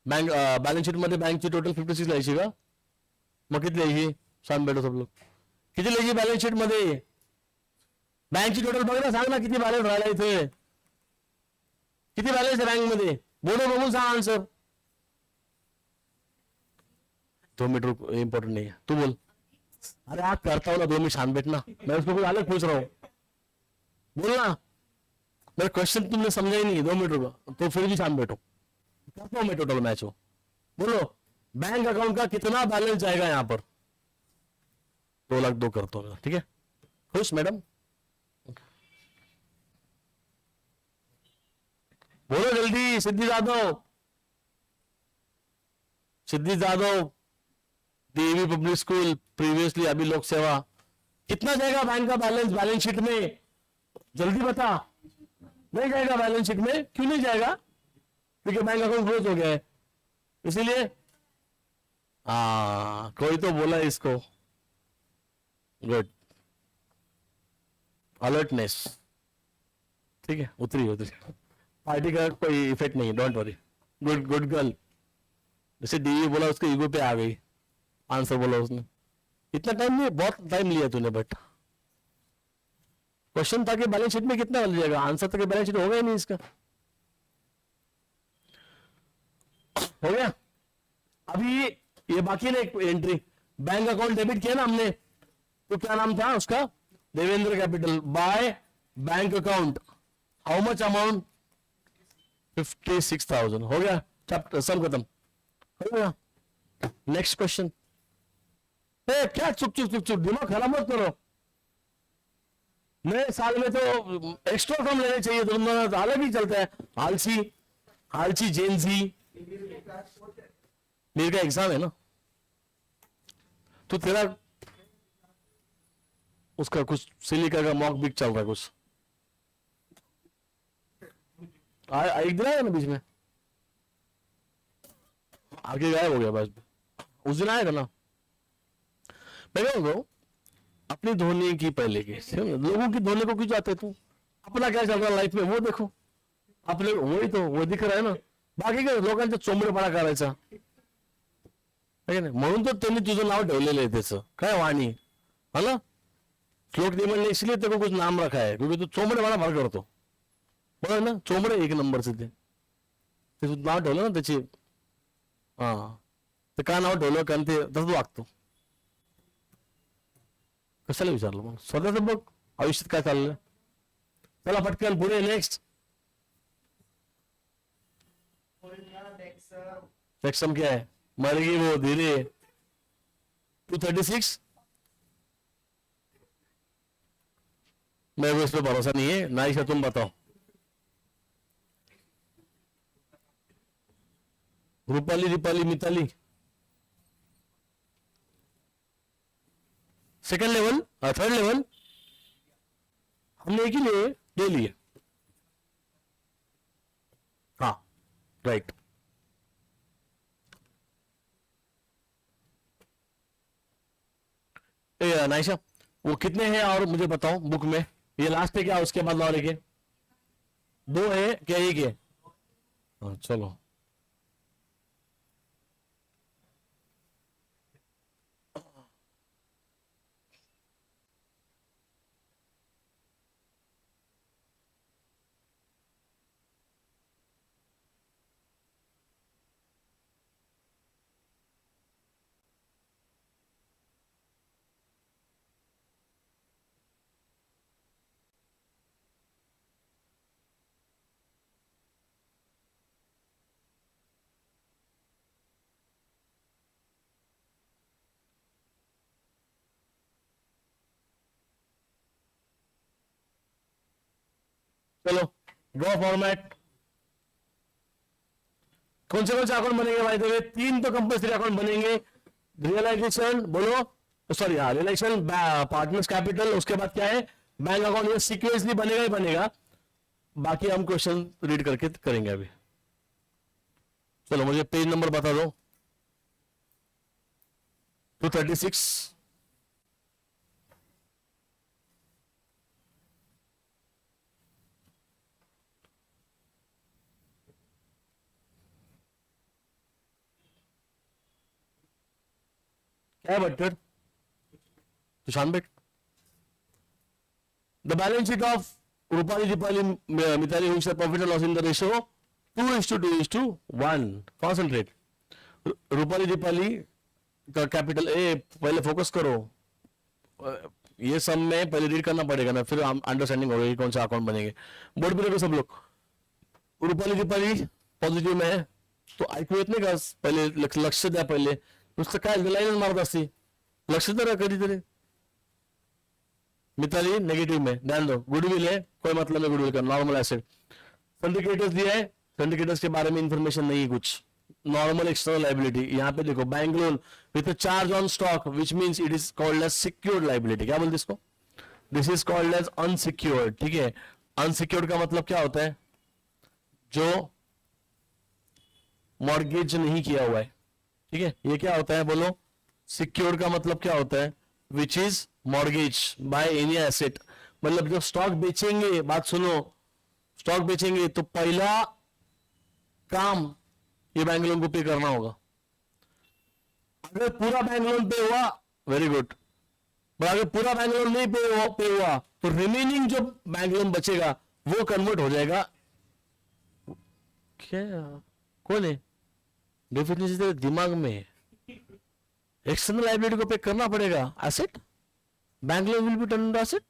बैंक बैलेंस शीट मध्ये बँकची टोटल 56 लिहायची का, मग किती लिहायची सांग बेटा सब लोग, किती लिहायची बॅलन्स शीट मध्ये, बँकची टोटल बघ ना, सांग ना किती बॅलन्स राहिला इथे, किती बॅलन्स आहे बँक मध्ये, बोलो बघून सांग आंसर, 2 मिनट इंपॉर्टेंट नहीं है, तू बोल, अरे आप करता हो ना 2 मिनट शांत बैठना, मैं उसको कुछ अलग पूछ रहा हूं, बोलना, मेरा क्वेश्चन तुमने समझा ही नहीं, 2 मिनट रुको, तो फिर भी शांत बैठो, करता हूं मैं टोटल मैच हो, बोलो बैंक अकाउंट का कितना बैलेंस जाएगा यहां पर, 2,02,000 करता हूं, ठीक है, खुश मैडम, बोलो जल्दी, Siddhi Jadhav, Siddhi Jadhav, DV public school previously, अभी लोक सेवा, कितना जाएगा बैंक का बैलेंस, बैलेंस शीट में जल्दी बता, नहीं जाएगा बैलेंस शीट में, क्यों नहीं जाएगा, क्योंकि बैंक अकाउंट क्लोज हो गया है, इसीलिए कोई तो बोला इसको, गुड, अलर्टनेस, ठीक है, उतरी उतरी, पार्टी का कोई इफेक्ट नहीं, don't worry, good good girl, जैसे डीवी बोला उसके ईगो पे आ गई, आंसर बोला उसने। इतना टाइम नहीं, बहुत टाइम लिया तूने, बट क्वेश्चन था कि बैलेंस शीट में कितना मिल जाएगा, आंसर तक बैलेंस शीट होगा ही नहीं इसका। हो गया। अभी ये बाकी है ना एक एंट्री, बैंक अकाउंट डेबिट किया ना हमने, तो क्या नाम था उसका, Devendra capital by bank account, how much amount, 56,000। हो गया, चैप्टर सब खत्म हो गया। Next question. क्या चुप चुप चुप चुप, दिमाग खराब मत करो। नए साल में तो एक्स्ट्रा फॉर्म लेने चाहिए, तो तुम अलग ही चलता है, आलसी आलसी जेनजी। मेरे का एग्जाम है ना, तो तेरा उसका कुछ सिलिका का मॉक बिक चल रहा है कुछ, एक दिन आया ना बीच में, आगे गायब हो गया बस। उस दिन आएगा ना, मैं कहूँ अपनी धोनी की पहले की, लोगों की धोनी को क्यों जाते तू, अपना क्या चल रहा लाईफ में वो देखो, आपले वही तो वो दिख रहा है ना, बाकी काय लोकांचा चोंबडेपणा करायचा आहे ना, म्हणून तो त्यांनी तुझं नाव ठेवलेलं आहे त्याचं काय वाणी, है ना, श्लोक निमन ने इसलिए तेरे को कुछ नाम रखा है क्योंकि तू चोंबडेपणा भर करतो, बरोबर ना, चोंबडे एक नंबरचे ते नाव ठेवलं ना त्याची, हा ते का नाव ठेवलं कारण ते तसंच वागतो, कशाला विचारलं मग, स्वतःच बघ आयुष्यात काय चाललंय। चला पटकन पुढे, नेक्स्ट। सेक्शन क्या है, मर गई वो धीरे, 236, मेरे को इस पे भरोसा नहीं है, नाइशा तुम बताओ। Rupali, Deepali, Mitali, second level, third level हमने एक ही लिए ले लिए, हाँ राइट। नाइशा वो कितने हैं और मुझे बताओ बुक में, ये लास्ट है क्या, उसके बाद और एक है, दो है क्या, एक है, चलो चलो ड्रॉ फॉर्मेट। कौन से अकाउंट बनेंगे भाई, तो तीन तो कंपल्सरी अकाउंट बनेंगे, रियलाइजेशन बोलो, सॉरी हाँ रियलाइजेशन, पार्टनर्स कैपिटल, उसके बाद क्या है बैंक अकाउंट, ये सीक्वेंसली बनेगा ही बनेगा, बाकी हम क्वेश्चन रीड करके करेंगे अभी। चलो मुझे पेज नंबर बता दो, 236, क्या है बटकर सुशांत बेट, the balance sheet of Rupali, Deepali, Mitali हुई profit and loss in the ratio 2:2:1, concentrate. Rupali Deepali का कैपिटल, ए पहले फोकस करो, ये सब में पहले रीड करना पड़ेगा ना, फिर अंडरस्टैंडिंग होगी कौन सा अकाउंट बनेंगे। बोर्ड पे देखो सब लोग, रूपाली दीपाली पॉझिटिव्ह में है तो ऐकू येत नाही का, पहिले लक्ष द्या, पहिले नुसतं काय लाईनच मारत असते, लक्ष द्या कधीतरी। मिताली नेगेटिव में ध्यान दो, गुडविल है कोई मतलब है गुडविल का, नॉर्मल एसेट। सिंडिकेटर्स दिया है, सिंडिकेटर्स के बारे में इंफॉर्मेशन नहीं है कुछ, नॉर्मल एक्सटर्नल लाइबिलिटी। यहाँ पे देखो bank loan with charge on stock which means it is called as secured liability, क्या बोलते इसको, this is called as unsecured. ठीक है, अनसिक्योर्ड का मतलब क्या होता है, जो मॉर्गेज नहीं किया हुआ है। ठीक है, ये क्या होता है बोलो, सिक्योर्ड का मतलब क्या होता है, which is mortgage bye any asset, मतलब जब स्टॉक बेचेंगे, बात सुनो, स्टॉक बेचेंगे तो पहला काम ये बैंक लोन को पे करना होगा, अगर पूरा बैंक लोन पे हुआ, वेरी गुड, पर अगर पूरा बैंक लोन नहीं पे हुआ तो रिमेनिंग जो बैंक लोन बचेगा वो कन्वर्ट हो जाएगा, क्या कौन है डेफिनेशन तेरे दिमाग में है, एक्सटर्नल लायबिलिटी को पे करना पड़ेगा, asset, bank loan will be turn into asset.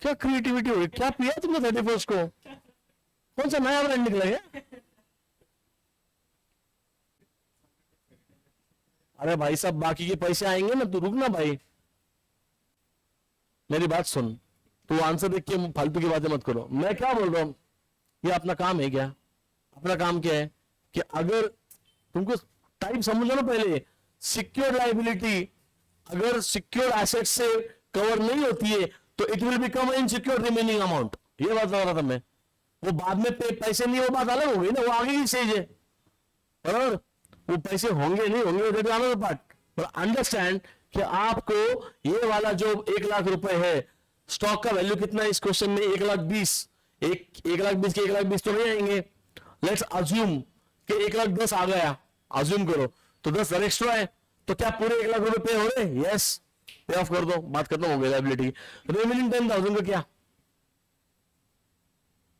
क्या क्रिएटिविटी हो रही, क्या पिया तुमने 31 को, कौन सा नया ब्रांड निकला है? अरे भाई साहब बाकी के पैसे आएंगे ना, तू रुक ना भाई, मेरी बात सुन, तू आंसर देख के फालतू की बातें मत करो। मैं क्या बोल रहा हूं, ये अपना काम है क्या? अपना काम क्या है कि अगर तुमको टाइप समझो ना, पहले सिक्योर्ड लाइबिलिटी अगर सिक्योर्ड एसेट से कवर नहीं होती है तो it will become insecured remaining amount, ये बात बता रहा था मैं। वो बाद में पैसे नहीं, वो बात अलग हो गई ना, वो आगे की स्टेज है, बराबर, वो पैसे होंगे नहीं होंगे दैट इज अनदर पार्ट, पर अंडरस्टैंड कि आपको ये वाला जो 1,00,000 रुपए है, स्टॉक का वैल्यू कितना है इस क्वेश्चन में? 1,20,000, 1,20,000 के 1,20,000 तो नहीं आएंगे, लेट्स अज्यूम कि 1,10,000 आ गया, अज्यूम करो, तो 10 एक्स्ट्रा है, तो क्या पूरे 1,00,000 रुपए पे हो रहे? यस, पे ऑफ कर दो, बात खत्म हो गई लायबिलिटी। रिमेनिंग 10,000 का क्या?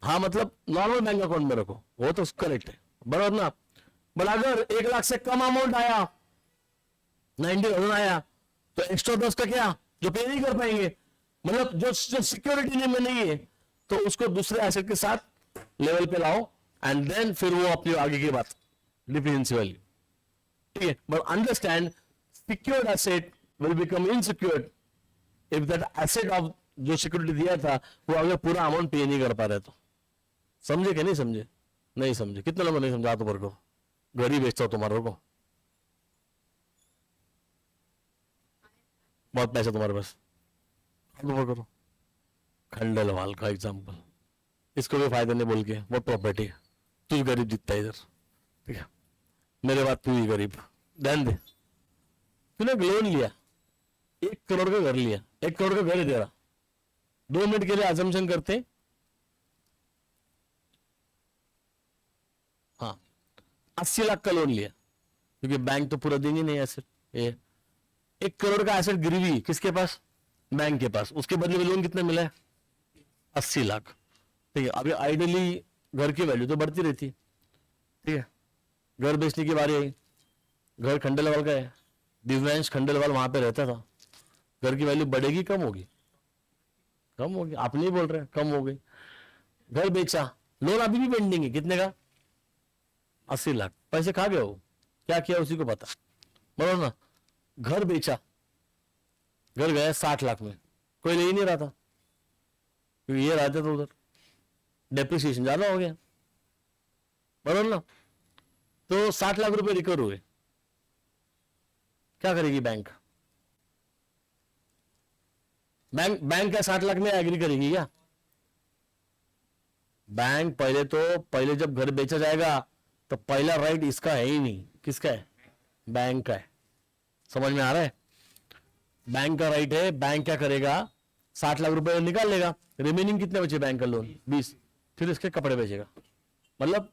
हाँ मतलब नॉर्मल बैंक अकाउंट में रखो, वो तो करेक्ट है, बराबर ना। बट अगर 1,00,000 से कम अमाउंट आया, 90,000 आया, तो एक्स्ट्रा 10 का क्या, जो पे नहीं कर पाएंगे, मतलब जो सिक्योरिटी में नहीं है, तो उसको दूसरे एसेट के साथ लेवल पे लाओ, एंड देन फिर वो अपनी आगे की बात डिफिडेंसी वाली, ठीक है। But understand secured asset will become insecured if that asset of जो सिक्योरिटी दिया था वो अगर पूरा अमाउंट पे नहीं कर पा रहे तो। समझे कि नहीं समझे? नहीं समझे, कितने लोगों ने समझा? तो को घर ही बेचता हूं तुम्हारे को, बहुत पैसा तुम्हारे पास, करो। खंडेलवाल का एग्जाम्पल, इसको भी फायदा नहीं बोल के, वो प्रॉपर्टी है, तू गरीब दिखता है इधर, ठीक है, मेरे बात तू ही गरीब, ध्यान दे, तूने लोन लिया, 1 करोड़ का घर लिया, 1 करोड़ का घर है तेरा, 2 मिनट के लिए अजम्पशन करते, हाँ 80 लाख का लोन लिया, क्योंकि बैंक तो पूरा देंगे नहीं एसेट, ये 1 करोड़ का एसेट गिरवी किसके पास? बैंक के पास, उसके बदले में लोन कितना मिला है? 80 लाख, ठीक है। अभी आइडियली घर की वैल्यू तो बढ़ती रहती, ठीक है, घर बेचने की बारी आई, घर खंडेलवाल का है, दिव्यांश खंडेलवाल वहां पे रहता था, घर की वैल्यू बढ़ेगी कम होगी? कम होगी, आप नहीं बोल रहे, कम हो गई, घर बेचा, लोन अभी भी पेंडिंग है, कितने का? 80 लाख, पैसे खा गए हो, क्या किया उसी को पता, बोलो ना। घर बेचा, घर गया 60 लाख में, कोई ले ही नहीं रहा था, क्योंकि ये रहते तो उधर डेप्रिसिएशन ज्यादा हो गया, बराबर ना। तो 60 लाख रुपए रिकवर हुए, क्या करेगी बैंक? बैंक क्या 60 लाख में एग्री करेगी क्या? बैंक पहले जब घर बेचा जाएगा तो पहला राइट इसका है ही नहीं, किसका है? बैंक का है, समझ में आ रहा है? बैंक का राइट है, बैंक क्या करेगा, 60 लाख रुपए निकाल लेगा, रिमेनिंग कितने बचे बैंक का लोन? 20, फिर इसके कपड़े बेचेगा, मतलब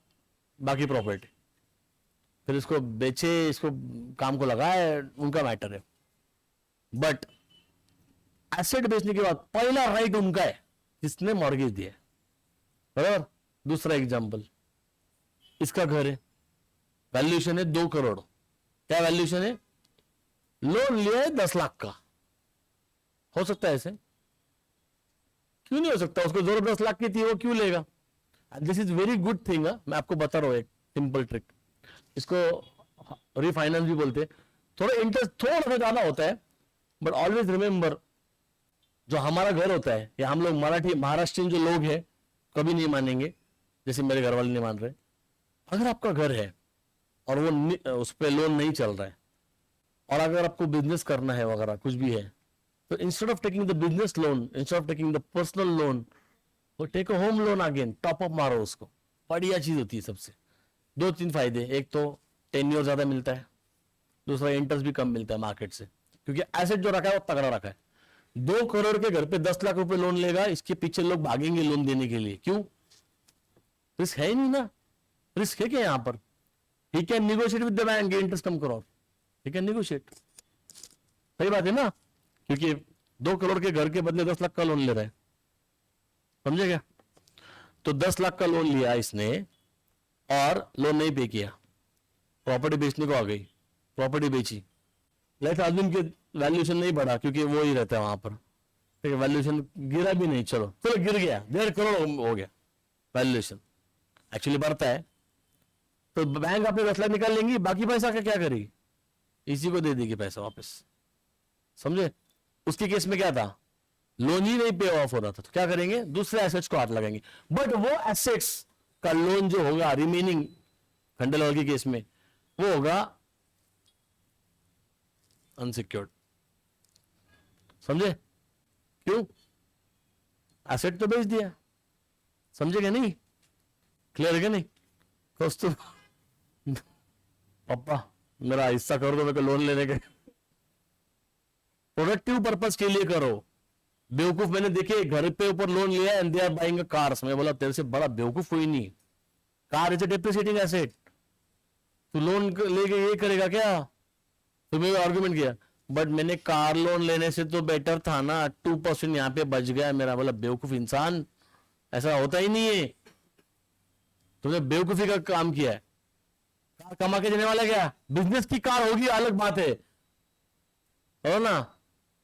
बाकी प्रॉपर्टी, फिर इसको बेचे, इसको काम को लगाए, उनका मैटर है। बट एसेट बेचने के बाद पहला राइट उनका है जिसने मॉर्गेज दिया, बराबर। दूसरा एग्जांपल, इसका घर है, वैल्यूएशन है 2 करोड़, क्या वैल्यूएशन है? लोन लिया है 10 लाख का, हो सकता है ऐसे? क्यों नहीं हो सकता? उसको जरूरत 10 लाख की थी, वो क्यों लेगा? This is very good thing, मैं आपको बता रहा हूं एक सिंपल ट्रिक, इसको रिफाइनेंस भी बोलते हैं, थोड़ा इंटरेस्ट थोड़ा सा ज्यादा होता है, बट ऑलवेज रिमेंबर, जो हमारा घर होता है, या हम लोग महाराष्ट्रियन जो लोग हैं कभी नहीं मानेंगे, जैसे मेरे घर वाले नहीं मान रहे, अगर आपका घर है और वो उस पर लोन नहीं चल रहा है, और अगर आपको बिजनेस करना है वगैरह कुछ भी है, तो instead of taking the business loan, instead of taking the personal loan, वो take a home loan again, top up मारो उसको, बढ़िया चीज होती है सबसे। 2-3 फायदे, एक तो टेन्योर ज्यादा मिलता है, दूसरा इंटरेस्ट भी कम मिलता है मार्केट से, क्योंकि एसेट जो रखा है वो तगड़ा रखा है। 2 करोड़ के घर पे 10 लाख रुपए लोन लेगा, इसके पीछे लोग भागेंगे लोन देने के लिए, क्यों? रिस्क है ही नहीं ना, रिस्क है क्या यहाँ पर? He can negotiate with the bank, interest कम करो, ठीक है, निगोशिएट। सही बात है ना, क्योंकि 2 करोड़ के घर के बदले 10 लाख का लोन ले रहा है, समझे क्या? तो 10 लाख का लोन लिया इसने और लोन नहीं पे किया, प्रॉपर्टी बेचने को आ गई, प्रॉपर्टी बेची, लेट्स अज्यूम के वैल्यूएशन नहीं बढ़ा क्योंकि वो ही रहता है वहां पर, ठीक है, वैल्यूएशन गिरा भी नहीं, चलो गिर गया, 1.5 करोड़ हो गया वैल्यूएशन, एक्चुअली बढ़ता है, तो बैंक अपने 10 लाख निकाल लेंगी, बाकी पैसा का क्या करेगी? इसी को दे देगी पैसा वापस, समझे? उसके केस में क्या था, लोन ही नहीं पे ऑफ हो रहा था, तो क्या करेंगे, दूसरे एसेट्स को हाथ लगाएंगे, बट वो एसेट्स का लोन जो होगा रिमेनिंग खंडेलवाल के केस में, वो होगा अनसिक्योर्ड, समझे? क्यों? एसेट तो बेच दिया, समझे क्या? नहीं क्लियर है क्या? नहीं दोस्तों, पापा मेरा हिस्सा कर दो, मेरे को लोन लेने के, प्रोडक्टिव पर्पस के लिए करो। बेवकूफ मैंने देखे घर पे ऊपर लोन लिया and they are buying a cars, मैं बोला तेरे से बड़ा बेवकूफ कोई नहीं, car is a depreciating asset, तू लोन लेके ये करेगा क्या? तो मैं आर्गुमेंट किया, बट मैंने कार लोन लेने से तो बेटर था ना, 2% यहाँ पे बच गया मेरा। बोला बेवकूफ इंसान, ऐसा होता ही नहीं है, तुमने बेवकूफी का काम किया है। कार कमा के देने वाला क्या? बिजनेस की कार होगी अलग बात है, हो ना,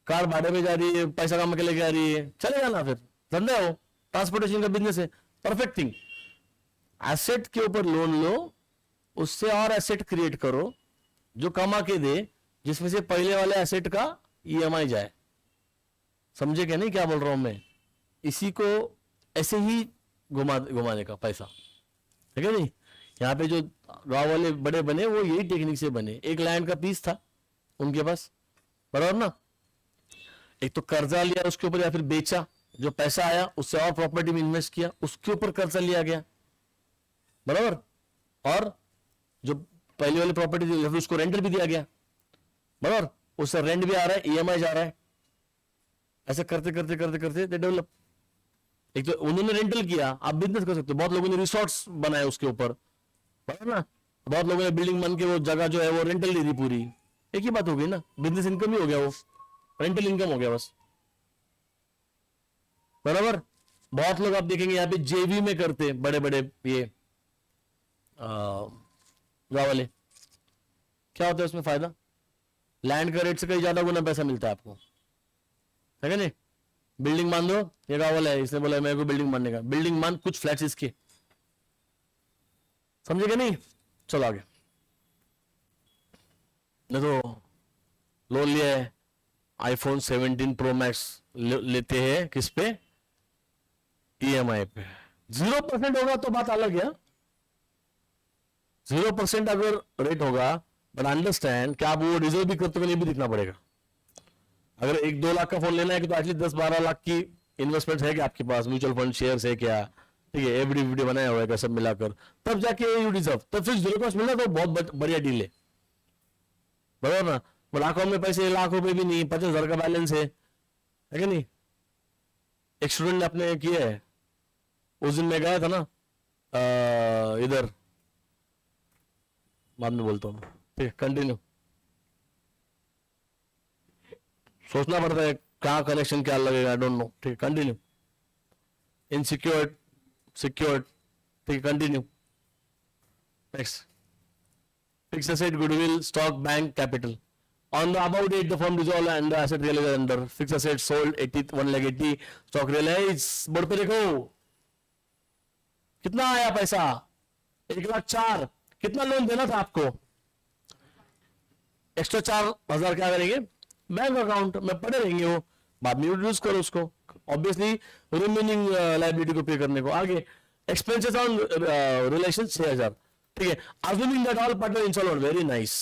कार भाड़े में जा रही है, पैसा कमा के लेके आ रही है, चलेगा ना, फिर धंधा हो, ट्रांसपोर्टेशन का बिजनेस है, परफेक्ट थिंग। एसेट के ऊपर लोन लो, उससे और एसेट क्रिएट करो जो कमा के दे, जिसमें से पहले वाले एसेट का ईएमआई जाए, समझे क्या? नहीं क्या बोल रहा हूं मैं, इसी को ऐसे ही घुमाने का पैसा, ठीक है नहीं? यहाँ पे जो गांव वाले बड़े बने वो यही टेक्निक से बने, एक लैंड का पीस था उनके पास, बराबर ना, एक तो कर्जा लिया उसके ऊपर, या फिर बेचा, जो पैसा आया उससे और प्रॉपर्टी में इन्वेस्ट किया, उसके ऊपर कर्जा लिया गया, बराबर, और जो पहले वाली प्रॉपर्टी थी उसको रेंट भी दिया गया, बराबर, उससे रेंट भी आ रहा है, ईएमआई जा रहा है, ऐसे करते करते करते करते दे डेवलप। एक तो उन्होंने रेंटल किया, आप बिजनेस कर सकते हो, बहुत लोगों ने रिसोर्ट्स बनाए उसके ऊपर, बराबर ना, बहुत लोगों ने बिल्डिंग बन के वो जगह जो है वो रेंटल दे दी पूरी, एक ही बात हो गई ना, बिजनेस इनकम ही हो गया, वो रेंटल इनकम हो गया बस, बराबर। बहुत लोग आप देखेंगे यहाँ पे जेवी में करते बड़े बड़े ये गाँव वाले, क्या होता है उसमें फायदा, लैंड का रेट से कहीं ज्यादा गुना पैसा मिलता है आपको, है नहीं? बिल्डिंग मान दो, ये गाँव वाला है, इसने बोला मेरे को बिल्डिंग मानने का, बिल्डिंग मान, कुछ फ्लैट्स इसके, समझेगा नहीं? चलो आगे। नहीं तो लोन लिया है, आईफोन 17 प्रो मैक्स लेते हैं किस पे? ईएमआई पे। 0% होगा तो बात अलग है, 0% अगर रेट होगा, बट अंडरस्टैंड क्या आप वो रिजर्व भी करते हुए नहीं भी दिखना पड़ेगा। अगर 1-2 लाख का फोन लेना है तो एटलीस्ट 10-12 लाख की इन्वेस्टमेंट है क्या आपके पास, म्यूचुअल फंड शेयर है क्या, ठीक है, एफडी वीडियो बनाया हुआ है सब मिलाकर, तब जाके यू डिजर्व, तब फिर 0 कॉस्ट मिलना तो बहुत बढ़िया डील है, बराबर ना। लाखों में पैसे, लाख रुपए भी नहीं, 50,000 का बैलेंस है कि नहीं? एक स्टूडेंट ने अपने किया है, उस दिन मैं गया था ना इधर, बाद में बोलता हूँ, ठीक है, कंटिन्यू। सोचना पड़ता है कहाँ कनेक्शन क्या लगेगा, आई डोंट नो, ठीक है, कंटिन्यू। इनसिक्योर्ड, सिक्योर्ड, ठीक है, continue. Next, fixed asset, goodwill, stock, bank, capital. On the above date, the firm dissolved and the asset realized under fixed asset sold 1,80,000, stock realized, board पे देखो कितना आया पैसा, 1,04,000, कितना लोन देना था आपको, एक्स्ट्रा 4,000 क्या करेंगे, बैंक अकाउंट में पड़े रहेंगे, वो बाद में यूज करो उसको, ऑब्वियसली रिमेनिंग लाइबिलिटी को पे करने को। आगे एक्सपेंसेस ऑन रिलेशन 6,000, ठीक है, assuming that all partner insolvent, very nice,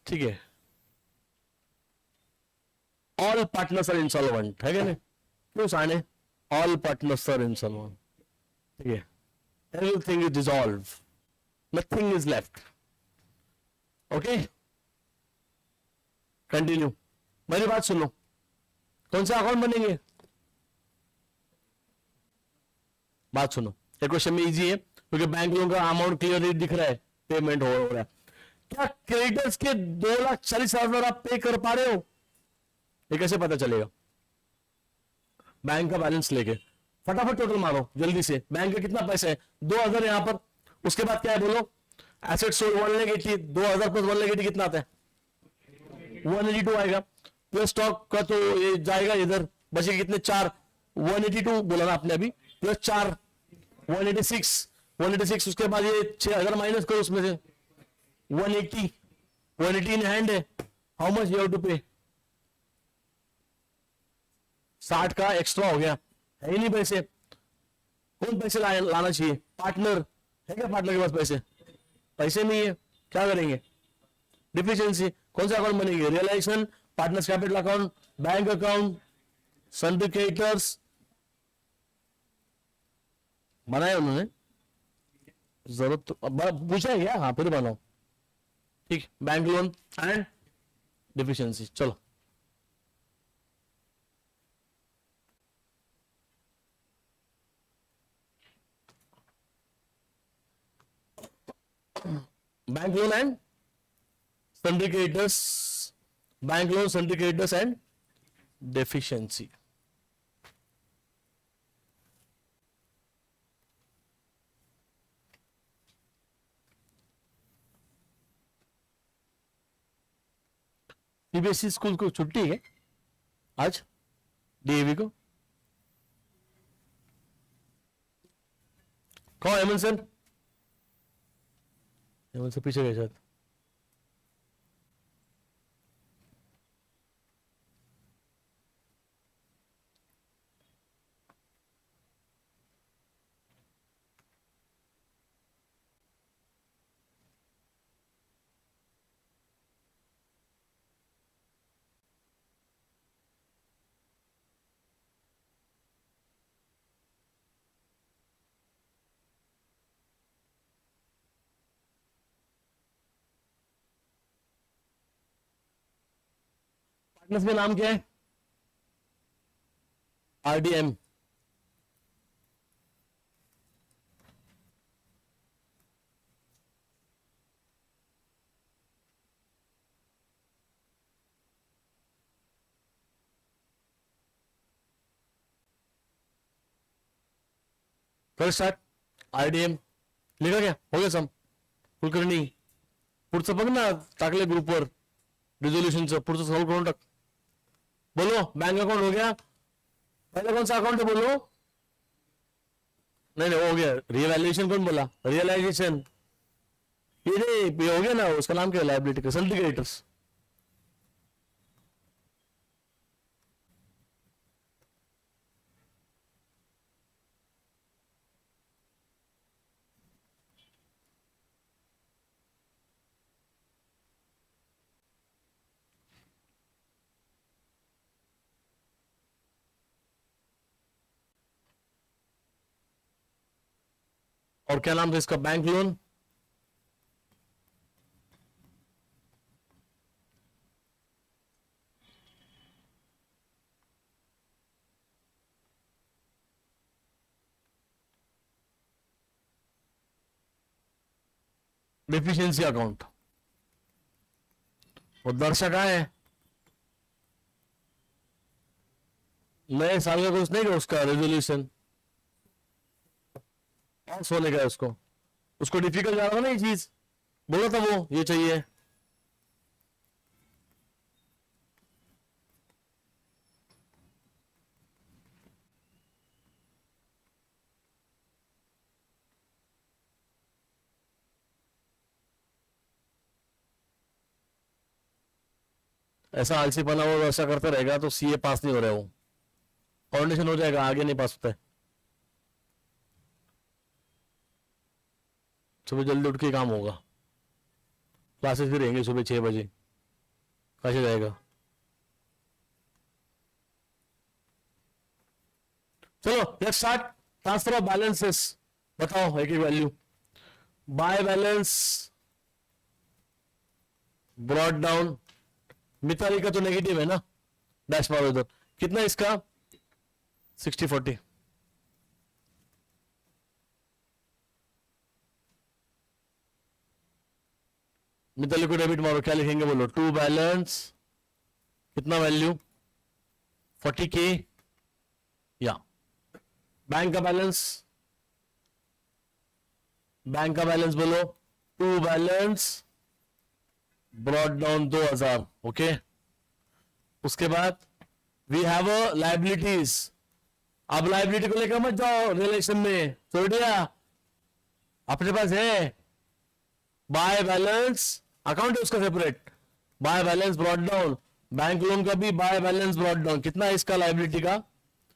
ठीक है, ऑल पार्टनर्स आर इंसॉल्वेंट, है क्या नहीं? क्यों साने ऑल पार्टनर्स आर इंसॉल्वेंट, ठीक है, everything is dissolve, nothing is left, okay, continue. मेरी बात सुनो, कौन से अकाउंट बनेंगे, बात सुनो, ये क्वेश्चन में इजी है क्योंकि बैंक लोन का अमाउंट क्लियरली दिख रहा है, पेमेंट हो रहा है। क्या क्रेडिटर्स के 2,40,000 आप पे कर पा रहे हो? ये कैसे पता चलेगा? बैंक का बैलेंस लेके फटाफट टोटल मारो जल्दी से, बैंक का कितना पैसा है? 2,000 यहां पर। उसके बाद क्या है बोलो? एसेट सोल्ड 180, 2,000 प्लस 180 कितना आता है? 182 आएगा। प्लस स्टॉक का तो ये जाएगा इधर, बचेगा कितने? 4। 182 बोला ना आपने अभी, प्लस 4 186। 186 उसके बाद ये 6,000 माइनस करो उसमें से 180। 180 इन हैंड है। How much you have to pay? 60 का एक्स्ट्रा हो गया, है ही नहीं पैसे। कौन पैसे लाना चाहिए? पार्टनर है क्या? पार्टनर के पास पैसे? पैसे नहीं है, क्या करेंगे? डिफिशियंसी। कौन सा अकाउंट बनेगी? Realisation, partners capital account, bank account, syndicators बनाए उन्होंने, जरूरत तो पूछा है क्या? हाँ फिर बनाओ, ठीक। बैंक लोन एंड डिफिशियंसी, चलो। Bank loan and syndicators, bank loan, syndicators and deficiency। CBSE school को छुट्टी है आज, डीएवी को। कौन? हेमंत सर? हेमंत सर पीछे गए शायद। पार्टनर्स में नाम क्या है? आरडीएम। कर स्टार्ट। आरडीएम लिखा क्या? हो गया सम? कुलकर्णी पुढचं बघ ना, टाकले ग्रुपवर रिझोल्युशनचं, पुढचं सॉल्व करून टाक। बोलो, बैंक अकाउंट हो गया? पहले कौन सा अकाउंट है बोलो? नहीं नहीं, हो गया। रिवैल्यूएशन कौन बोला? रियलाइजेशन। ये हो गया ना, उसका नाम क्या है? लायबिलिटी का सिंडिकेटर्स। और क्या नाम था इसका? Bank loan. Deficiency account. और दर्शक आए नए साल का कुछ नहीं है उसका रेजोल्यूशन, और सोने का है उसको। उसको डिफिकल्ट जा रहा था ना ये चीज, बोला था वो ये चाहिए। ऐसा आलसीपना वो ऐसा करता रहेगा तो सीए पास नहीं हो रहा, वो फाउंडेशन हो जाएगा, आगे नहीं पास होता है। सुबह जल्दी उठ के काम होगा, क्लासेस भी रहेंगे सुबह 6 बजे, कैसे जाएगा? चलो let's start. Transfer of balances बताओ, एक एक value. By balance brought down, Mitali का तो नेगेटिव है ना, डैश मारो इधर। कितना इसका? 60/40। मिताली को डेबिट मारो, क्या लिखेंगे बोलो? टू बैलेंस, कितना वैल्यू? 40K, या बैंक का बैलेंस, बैंक का बैलेंस बोलो, to balance brought down 2000, okay. उसके बाद वी हैव अ लाइबिलिटीज। अब लाइबिलिटी को लेकर मत जाओ रिलेशन में, छोड़ दिया, अपने पास है बाय बैलेंस अकाउंट है उसका separate, bye balance brought down, bank loan का भी बाय बैलेंस ब्रॉट डाउन। कितना है इसका लाइबिलिटी का,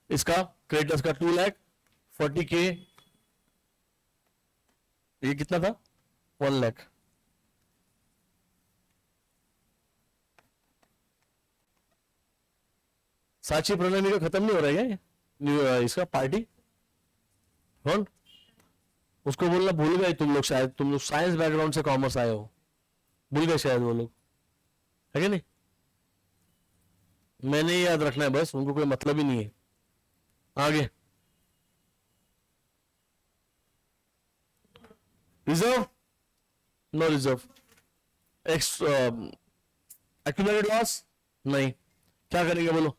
इसका क्रेडिटर्स का 2,40K, ये कितना था? 1 लाख। साक्षी प्रणमी का खत्म नहीं हो रहा है क्या इसका पार्टी? कौन? उसको बोलना भूल गए तुम लोग, शायद तुम लोग साइंस बैकग्राउंड से कॉमर्स आए हो, भूल गए शायद वो लोग, है कि नहीं? मैंने याद रखना है बस, उनको कोई मतलब ही नहीं है। आगे reserve, no reserve. Accumulated loss नहीं। क्या करेंगे बोलो?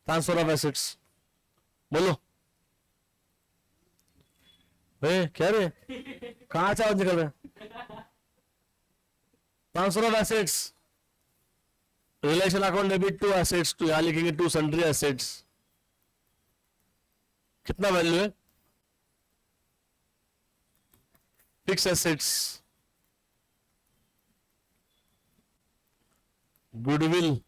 ट्रांसफर ऑफ एसेट्स बोलो। क्या रे, कहां से आवाज निकल रहा है? Transfer of assets, relation account debit to assets, to यहां लिखेंगे टू सन्ड्री एसेट्स। कितना वैल्यू है? Fix assets, goodwill,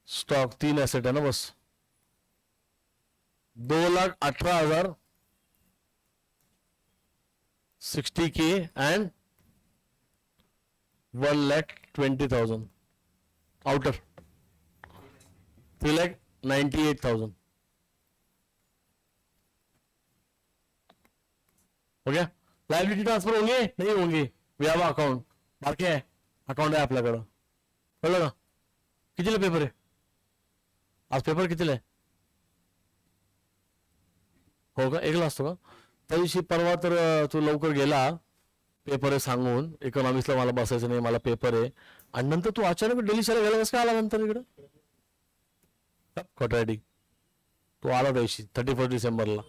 stock, 3 asset है ना बस। 2,18,000, 60K एंड 1,20,000 आउटर, 3,98,000 हो गया। लायबिलिटी ट्रांसफर होंगे नहीं होंगे? व्यावा अकाउंट बाकी आहे, अकाउंट आहे आपल्याकडं, कळलं का? कितीला पेपर आहे आज? पेपर कितीला आहे? हो का, 1ला असतो का? त्या दिवशी परवा तर तू लवकर गेला पेपर आहे सांगून, इकॉनॉमिक्सला मला बसायचं नाही, मला पेपर आहे, आणि नंतर तू अचानक दिल्लीला गेला, कसं काय आला नंतर इकडं? खोटाडी, तू आला त्या दिवशी 31 डिसेंबरला,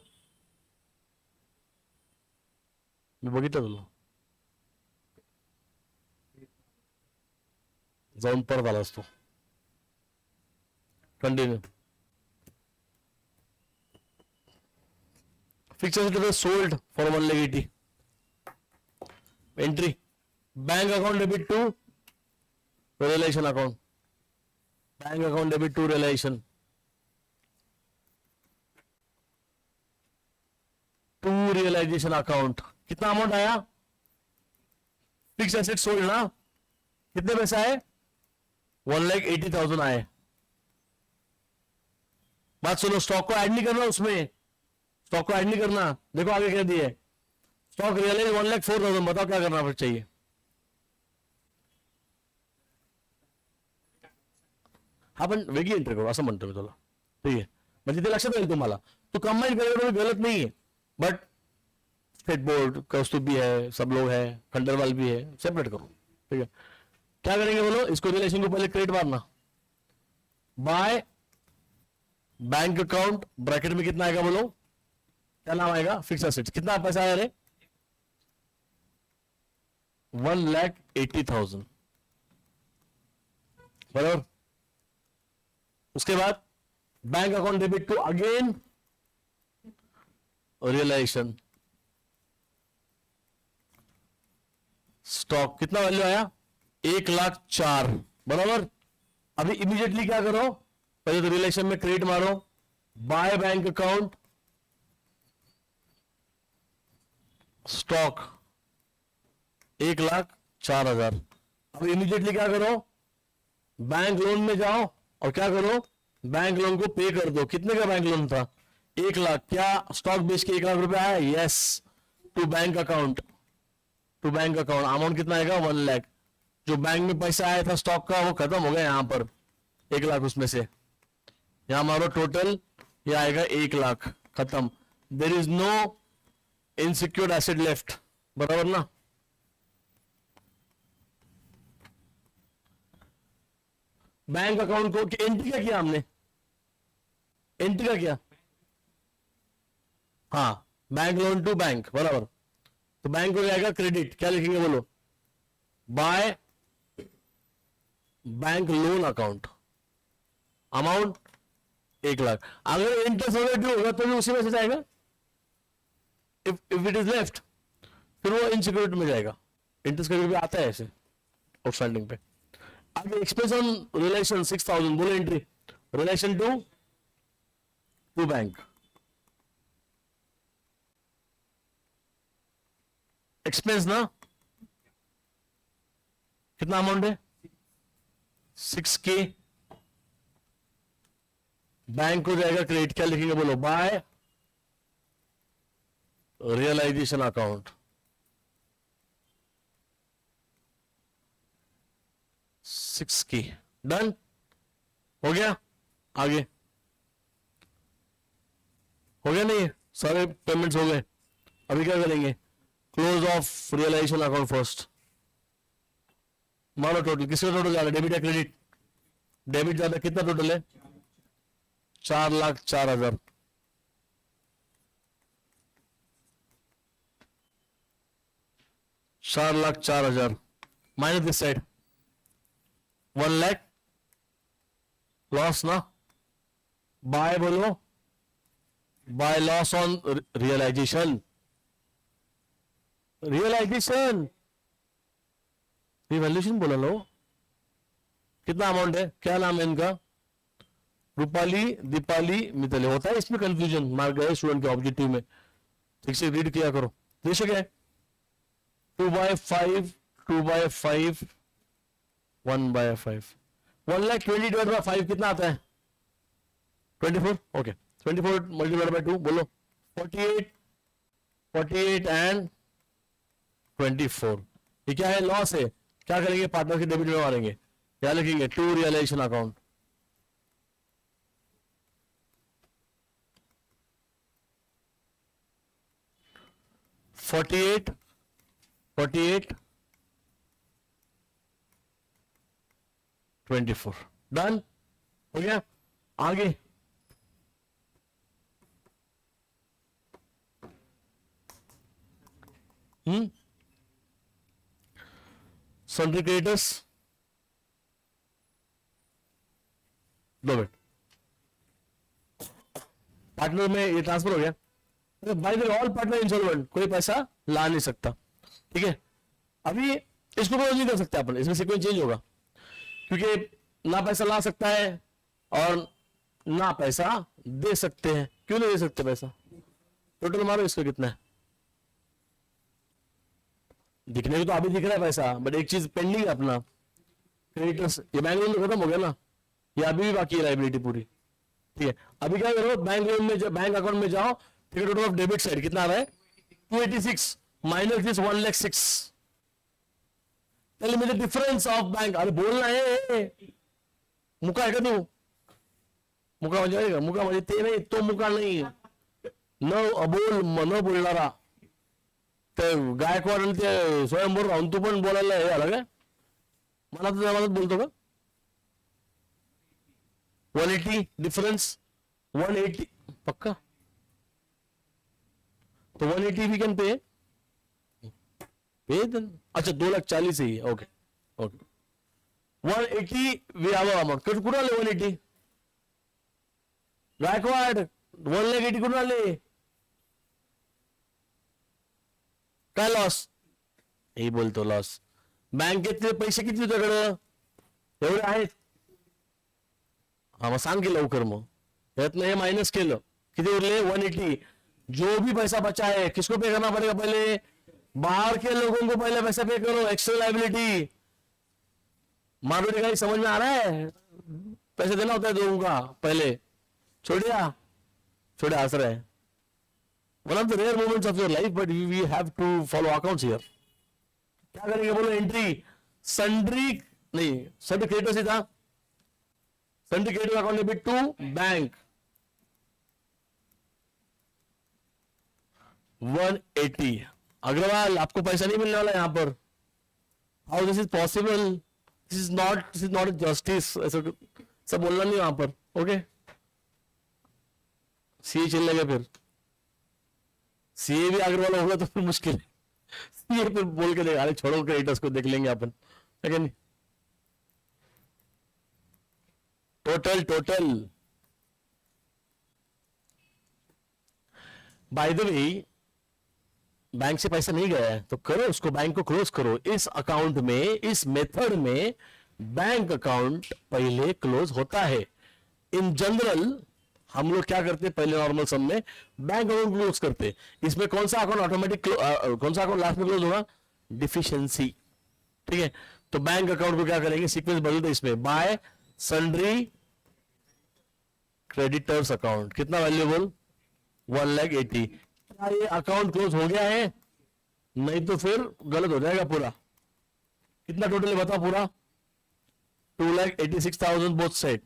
मी बघितलं तुला, जाऊन परत आला असतो. Continue. Fix asset sold for 1,80,000. Entry bank account debit to realisation account, bank account debit to realisation, to realisation account. कितना अमाउंट आया? फिक्स एसेट सोल्ड ना, कितने पैसे आए? 1,80,000 आए. बात सुनो, स्टॉक को ऐड नहीं करना उसमें, स्टॉक को ऐड नहीं करना. देखो आगे क्या दिए, स्टॉक रियलाइज 1,04,000. बताओ क्या करना फिर चाहिए? हा पण वेगळी एंट्री करू असं म्हणतो मी तुला, ठीक आहे? म्हणजे ते लक्षात येईल तुम्हाला. तो कंबाइन करेगा तो गलत नहीं है, बट स्टेट बोर्ड कौस्तुभ भी है, सब लोग है, खंडरवाल भी है, सेपरेट करो, ठीक है? क्या करेंगे बोलो? इसको रिलेशन को पहले क्रेडिट मारना, बाय बैंक अकाउंट ब्रैकेट में कितना आएगा बोलो? क्या नाम आएगा? Fix assets. कितना पैसा आया रे? 1,80,000 बराबर. उसके बाद bank account debit to again realisation. Stock कितना वैल्यू आया? 1,04,000 बराबर. अभी इमीडिएटली क्या करो? पहले तो रिलेशन में क्रेडिट मारो, बाय बैंक अकाउंट स्टॉक 1,04,000. अब इमीडिएटली क्या करो? बैंक लोन में जाओ और क्या करो? बैंक लोन को पे कर दो. कितने का बैंक लोन था? 1,00,000. क्या स्टॉक बेच के 1,00,000 रुपया आया? Yes. To bank account, to bank account amount कितना आएगा? 1,00,000. जो बैंक में पैसा आया था स्टॉक का वो खत्म हो गया यहां पर, 1,00,000 उसमें से. यहां मारो टोटल, ये आएगा 1,00,000 खत्म. There is no unsecured asset left, बराबर ना? बैंक अकाउंट को एंट्री क्या किया हमने, एंट्री क्या किया, हाँ बैंक लोन टू बैंक बराबर। तो बैंक को जाएगा क्रेडिट, क्या लिखेंगे बोलो, by bank loan account, amount 1,00,000। अगर इंटरेस्ट ड्यू होगा तो भी उसी में से जाएगा, इफ इट इज लेफ्ट फिर वो इनसिक्योरिटी में जाएगा। इंटरेस्ट कभी भी आता है ऐसे आउटस्टैंडिंग पे। आगे एक्सपेंस ऑन रिलेशन 6,000, बोलो entry relation to bank, expense ना कितना अमाउंट है 6K, बैंक को जाएगा क्रेडिट, क्या लिखेंगे बोलो, by realisation account, 6K। Done हो गया, आगे हो गया, नहीं सारे पेमेंट्स हो गए। अभी क्या करेंगे, close off realisation account first. मानो टोटल, किसका टोटल ज्यादा, डेबिट या क्रेडिट, डेबिट ज्यादा, कितना टोटल है 4,04,000। $4,04,000 माइनस दिस साइड 1,00,000 लॉस ना, बाय बोलो, by loss on realisation, realisation revaluation बोला लो। कितना अमाउंट है, क्या नाम है इनका, रूपाली, दीपाली, मिताली। होता है इसमें कंफ्यूजन, मार गए स्टूडेंट के ऑब्जेक्टिव में, ठीक से रीड किया करो। देश क्या है 2/5, 2/5, 1/5, 1,20,000 डिवाइड बाय 5 कितना आता है 24। ओके 24 मल्टीप्लाइड बाय 2 बोलो 48, 48 एंड 24। ये क्या है, लॉस है। क्या करेंगे, पार्टनर के डेबिट में मारेंगे, क्या लिखेंगे, टू रियलाइजेशन अकाउंट। $48, 24 डन हो गया। आगे सन्ड्री क्रेडिटर्स, 2 मिनट, पार्टनर में ये ट्रांसफर हो गया, by the all partner insolvent, कोई पैसा ला नहीं सकता, ठीक है। अभी इसको क्लोज नहीं कर सकते अपन, इसमें सीक्वेंस चेंज होगा, क्योंकि ना पैसा ला सकता है और ना पैसा दे सकते हैं। क्यों नहीं दे सकते पैसा, टोटल मारो इसको कितना है, दिखने को तो अभी दिख रहा है पैसा, बट एक चीज पेंडिंग है अपना, क्रेडिटर्स। ये बैंक लोन खत्म हो गया ना, ये अभी भी बाकी है लाइबिलिटी पूरी, ठीक है। अभी क्या करो, बैंक लोन में बैंक अकाउंट में जाओ, ठीक है। टोटल ऑफ डेबिट साइड कितना आ रहा है 286 minus this 1,06। Tell me the difference of bank, अरे बोलना है, मुका है का तू, मुका म्हणजे का, मुका म्हणजे ते नाही, तो मुका नाही, न अबोल मन बोलणारा, ते गायकवाड आणि ते स्वयंभर राहून तू पण बोलायला हे आला काय, मला तुझ्या मनात बोलतो का 180 डिफरेंस 180 पक्का, तो 180 वी कैन पे अच्छा 2,40,000 ही है, ओके ओके 180 वी आवा अमाउंट कुठून आले 180 गायकवाड 1,80,000 कुठून आले, काय लॉस, हे बोलतो लॉस, बँकेतले पैसे किती तुझ्याकडं एवढे आहेत, हा मग सांग की लवकर, मग यातनं हे माइनस केलं किती उरले 180। जो भी पैसा बचा है किसको पे करना पड़ेगा, पहले बाहर के लोगों को पहले पैसा पे करो, एक्स्ट्रा लाइबिलिटी। मारुति गाड़ी समझ में आ रहा है, पैसे देना होता है लोगों का पहले, छोड़िया छोड़े हंस रहे हैं। One of the rare moments of your life, but we have to follow accounts here. क्या करेंगे बोलो, एंट्री सन्ड्री नहीं, सन्ड्री क्रेडिटर्स ही था, sundry creditor account debit to bank 180। Agarwal आपको पैसा नहीं मिलने वाला यहां पर, how this is possible, this is not justice, ऐसा सब बोलना नहीं वहां पर. ओके, सीए चल लेगा फिर, सीए भी अग्रवाल होगा तो फिर मुश्किल है. सीए फिर बोल के देगा, अरे छोड़ो क्रेडिटर्स को देख लेंगे अपन, है नहीं. Total total bye the way, bank से पैसा नहीं गया है तो करो उसको, बैंक को क्लोज करो. इस अकाउंट में, इस मेथड में बैंक अकाउंट पहले क्लोज होता है. इन जनरल हम लोग क्या करते हैं, पहले नॉर्मल सम में बैंक अकाउंट क्लोज करते. इसमें कौन सा अकाउंट ऑटोमेटिक, कौन सा अकाउंट लास्ट में क्लोज होगा, डिफिशियंसी. ठीक है, तो बैंक अकाउंट को क्या करेंगे, सीक्वेंस बदल दे इसमें, बाय सन्ड्री क्रेडिटर्स अकाउंट. कितना वैल्यूएबल, 1,80,000. क्या ये अकाउंट क्लोज हो गया है, नहीं तो फिर गलत हो जाएगा पूरा. कितना टोटल है बता पूरा, 2,86,000 बोथ साइड.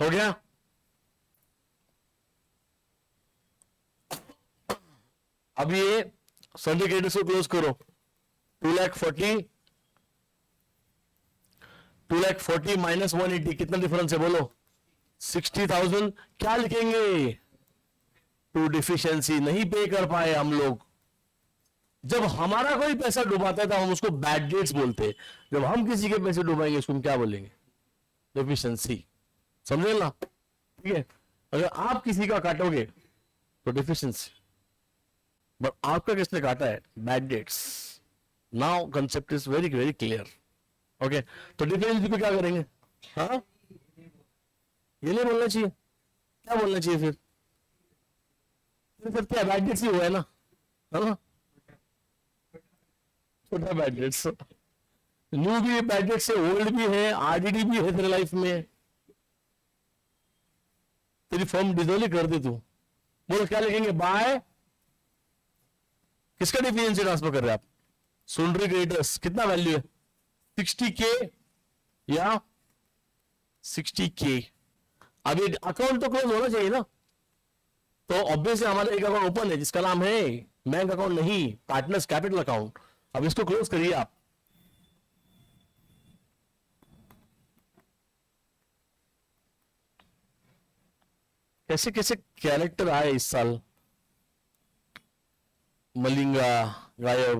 हो गया. अब ये सन्ड्री क्रेडिटर्स को क्लोज करो. 2,40 माइनस 180, कितना डिफरेंस है बोलो, 60,000. क्या लिखेंगे, टू डिफिशियंसी, नहीं पे कर पाए हम लोग. जब हमारा कोई पैसा डुबाता है तो हम उसको बैड डेट्स बोलते हैं. जब हम किसी के पैसे डुबाएंगे उसको हम क्या बोलेंगे, डिफिशियंसी. समझे ना, ठीक है. अगर आप किसी का काटोगे तो डिफिशियंसी, बट आपका किसने काटा है, bad debts. Now concept is very very clear. Okay, तो डिफिशियंसी को क्या करेंगे, हाँ ये नहीं बोलना चाहिए, क्या बोलना चाहिए फिर क्या, बैड डेट्स ही हुआ है ना, है ना. छोटा बैड डेट्स, न्यू भी बैड डेट्स है, ओल्ड भी है, आरडीडी भी है तेरे लाइफ में. तेरी फॉर्म डिजोल्व कर दे तू. बोलो क्या लिखेंगे, बाय किसका डिफिशियंसी ट्रांसफर कर रहे हैं आप, सन्ड्री क्रेडिटर्स. कितना वैल्यू है, 60K या 60K. अभी अकाउंट तो क्लोज होना चाहिए ना, तो ऑब्वियसली हमारा एक अकाउंट ओपन है जिसका नाम है बैंक अकाउंट नहीं, पार्टनर्स कैपिटल अकाउंट. अब इसको क्लोज करिए आप. कैसे कैसे कैरेक्टर आए इस साल, मलिंगा गायब,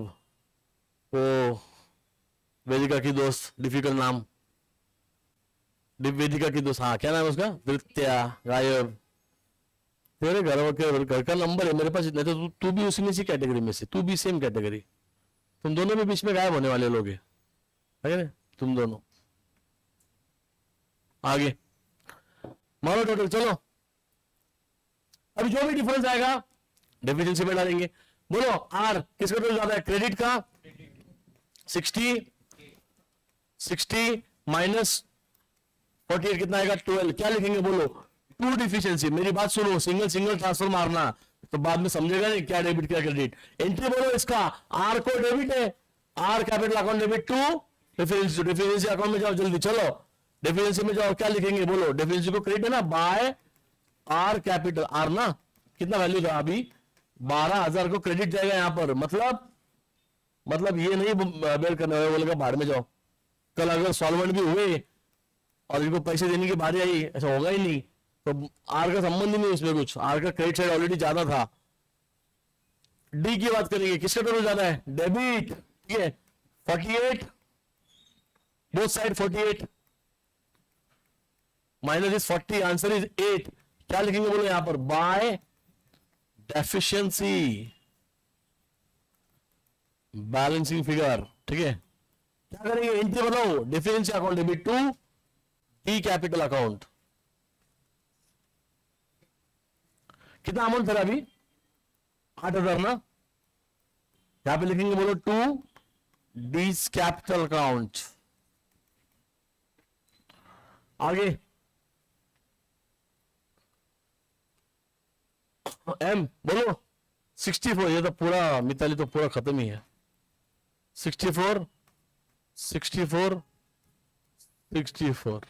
वो वेदिका की दोस्त, डिफिकल्ट नाम, वेदिका की दोस्त, हाँ क्या नाम है उसका, नृत्या गायब. तेरे घर का नंबर है मेरे पास, नहीं तो तू भी उसी में सी कैटेगरी में से, तू भी सेम कैटेगरी. तुम दोनों भी बीच में गायब होने वाले लोग है ना, तुम दोनों. आगे मारो टोटल, चलो. अभी जो भी डिफरेंस आएगा डेफिशिएंसी में डालेंगे. बोलो आर किसका टोटल ज्यादा है, क्रेडिट का. 60 माइनस 48 कितना आएगा, 12. क्या लिखेंगे बोलो, टू डिफिशियंसी. मेरी बात सुनो, सिंगल सिंगल ट्रांसफर मारना तो बाद में समझेगा नहीं क्या डेबिट क्या क्रेडिट. एंट्री बोलो इसका, आर को डेबिट है, R capital account debit to deficiency. Deficiency account में जाओ जल्दी, चलो डिफिशियंसी में जाओ. क्या लिखेंगे बोलो, डिफिशियंसी को क्रेडिट है ना, बाय आर कैपिटल, आर ना कितना वैल्यू था अभी, 12,000 को क्रेडिट जाएगा यहां पर. मतलब ये नहीं बेर करने वाले बोलेगा बाहर में जाओ. कल अगर सॉल्वेंट भी हुए और इनको पैसे देने की बारी आई, ऐसा होगा ही नहीं, तो आर का संबंध ही नहीं इसमें कुछ. आर का क्रेडिट साइड ऑलरेडी ज्यादा था. डी की बात करेंगे, किसका टोटल ज्यादा है, डेबिट. ठीक है, 48 both side, 48 minus is 40, answer is 8. क्या लिखेंगे बोलो यहां पर, बाय डेफिशिएंसी बैलेंसिंग फिगर. ठीक है, क्या करेंगे, एंट्री बताओ, deficiency account debit to D capital account. कितना अमाउंट था अभी, 8,000 ना. यहां पे लिखेंगे बोलो टू डी कैपिटल अकाउंट. आगे एम बोलो, 64. ये तो पूरा मिताली तो पूरा खत्म ही है. 64 64 64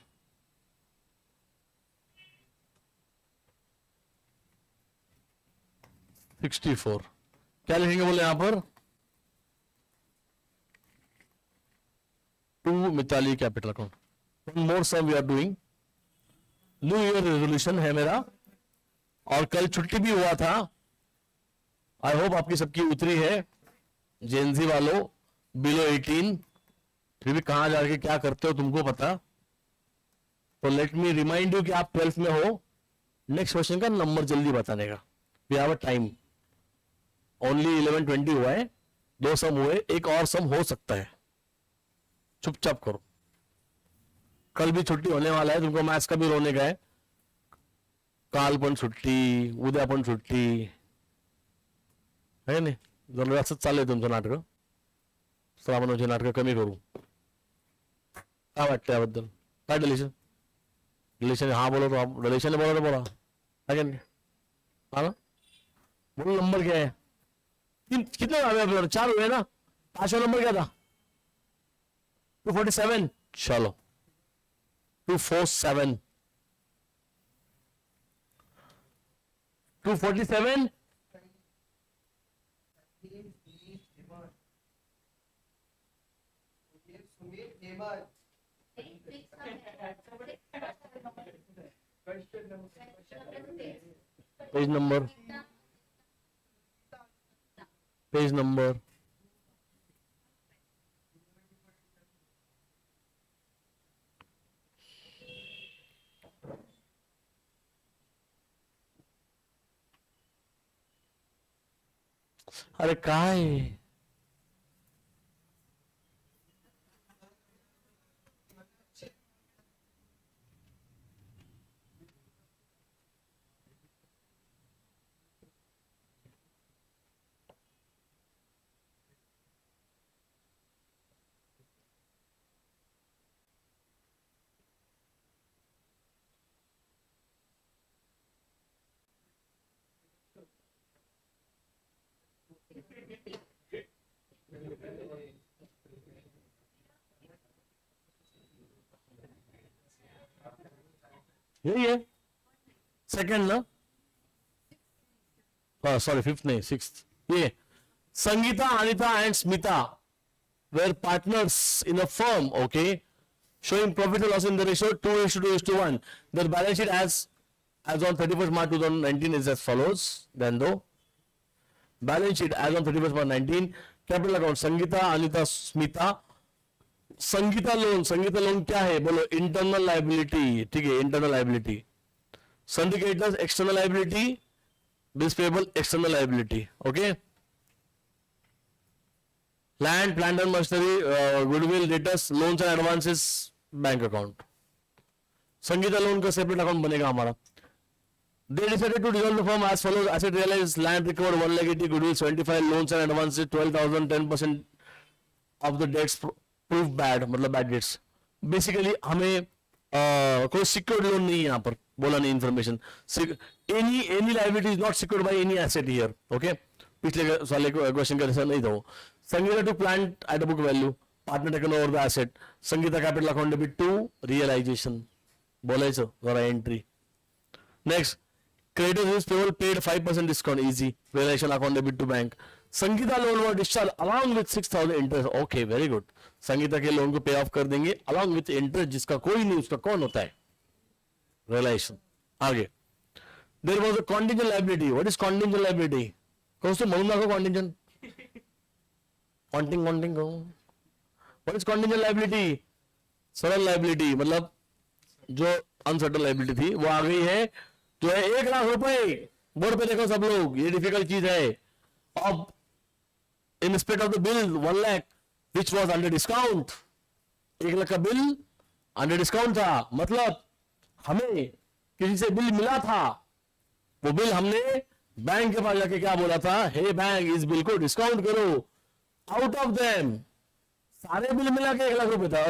64. क्या लिखेंगे बोले यहां पर, to Mitali capital account. One more sum we are doing. New year resolution है मेरा, और कल छुट्टी भी हुआ था. आई होप आपकी सबकी उतरी है. जेएनजी वालों बिलो 18, फिर भी कहां जाके क्या करते हो तुमको पता. तो लेट मी रिमाइंड यू कि आप 12th में हो. नेक्स्ट क्वेश्चन का नंबर जल्दी बताने का. We have a time. Only 11:20 हुआ है. 2 सम हुए, एक और सम हो सकता है. चुपचाप करो. कल भी छुट्टी होने वाला है, तुमको मैथ्स का भी रोने का है. काल पण सुट्टी, उद्या पण सुट्टी है नाही. जरा असंच चाललंय तुमचं नाटक. श्रावणाची नाटक कमी करू. काय वाटतं याबद्दल. काय डिलेशन डिलेशन हा बोलो तो आप डिलेशन बोला तो बोला है नहीं. हाँ ना, बोलो नंबर क्या है. कितने हुए, 4 हुए ना. 5वां नंबर क्या था. 247. चलो 247. 247. Page number, page number. अरे काय. यही है. सेकंड ना, सॉरी 5th नहीं 6th. ये Sangeeta, Anita and Smita were partners in a firm, okay, showing profit and loss in the ratio 2:2:1. Their balance sheet as on 31st March 2019 is as follows. Then though balance sheet as on 31st March 19, capital account Sangeeta, Anita, Smita. Sangeeta loan क्या है बोलो. Internal liability. ठीक है, internal liability. Syndicators external liability. Bills payable external liability. Okay. Land, plant and machinery, goodwill, debtors, loans and advances, bank account. Sangeeta loan का separate account बनेगा हमारा. They decided to dissolve the firm as follows. Asset realized, land recovered 180, goodwill 75, loans and advances 12,000, 10% of the debts proof bad, मतलब bad debts. Basically हमें कोई secured loan नहीं है यहाँ पर, बोला नहीं information. Any liability is not secured by any asset here. Okay. पिछले साले क्वेश्चन का जैसा नहीं था वो. Sangeeta to plant at book value, partner taken over the asset. Sangeeta capital account debit to realisation. बोलायचं जरा entry. Next, creditors is payable paid 5% discount, easy. Realization account debit to bank. Sangeeta loan were discharge along with 6,000 interest. Okay, very good. Sangeeta के loan को पे off कर देंगे along with interest, जिसका कोई नहीं, उसका कौन होता है, रियलाइजेशन. आगे, there was a contingent liability. What is contingent liability. कौन से म्हणून दाखव कॉन्टिजेंट. कॉन्टिंग कहो. What is contingent liability. सरल लायबिलिटी, मतलब जो अनसर्टन लायबिलिटी थी वो आ गई है, जो है 1 लाख रुपए. बोर्ड पे देखो सब लोग, ये डिफिकल्ट चीज है. अब in respect of the bill 1 lakh which was under discount. 1 lakh का बिल अंडर डिस्काउंट था, मतलब हमें किसी से बिल मिला था. वो बिल हमने बैंक के पास जाके क्या बोला था, हे बैंक इस बिल को डिस्काउंट करो. आउट ऑफ देम सारे बिल मिला के 1 लाख रुपए था.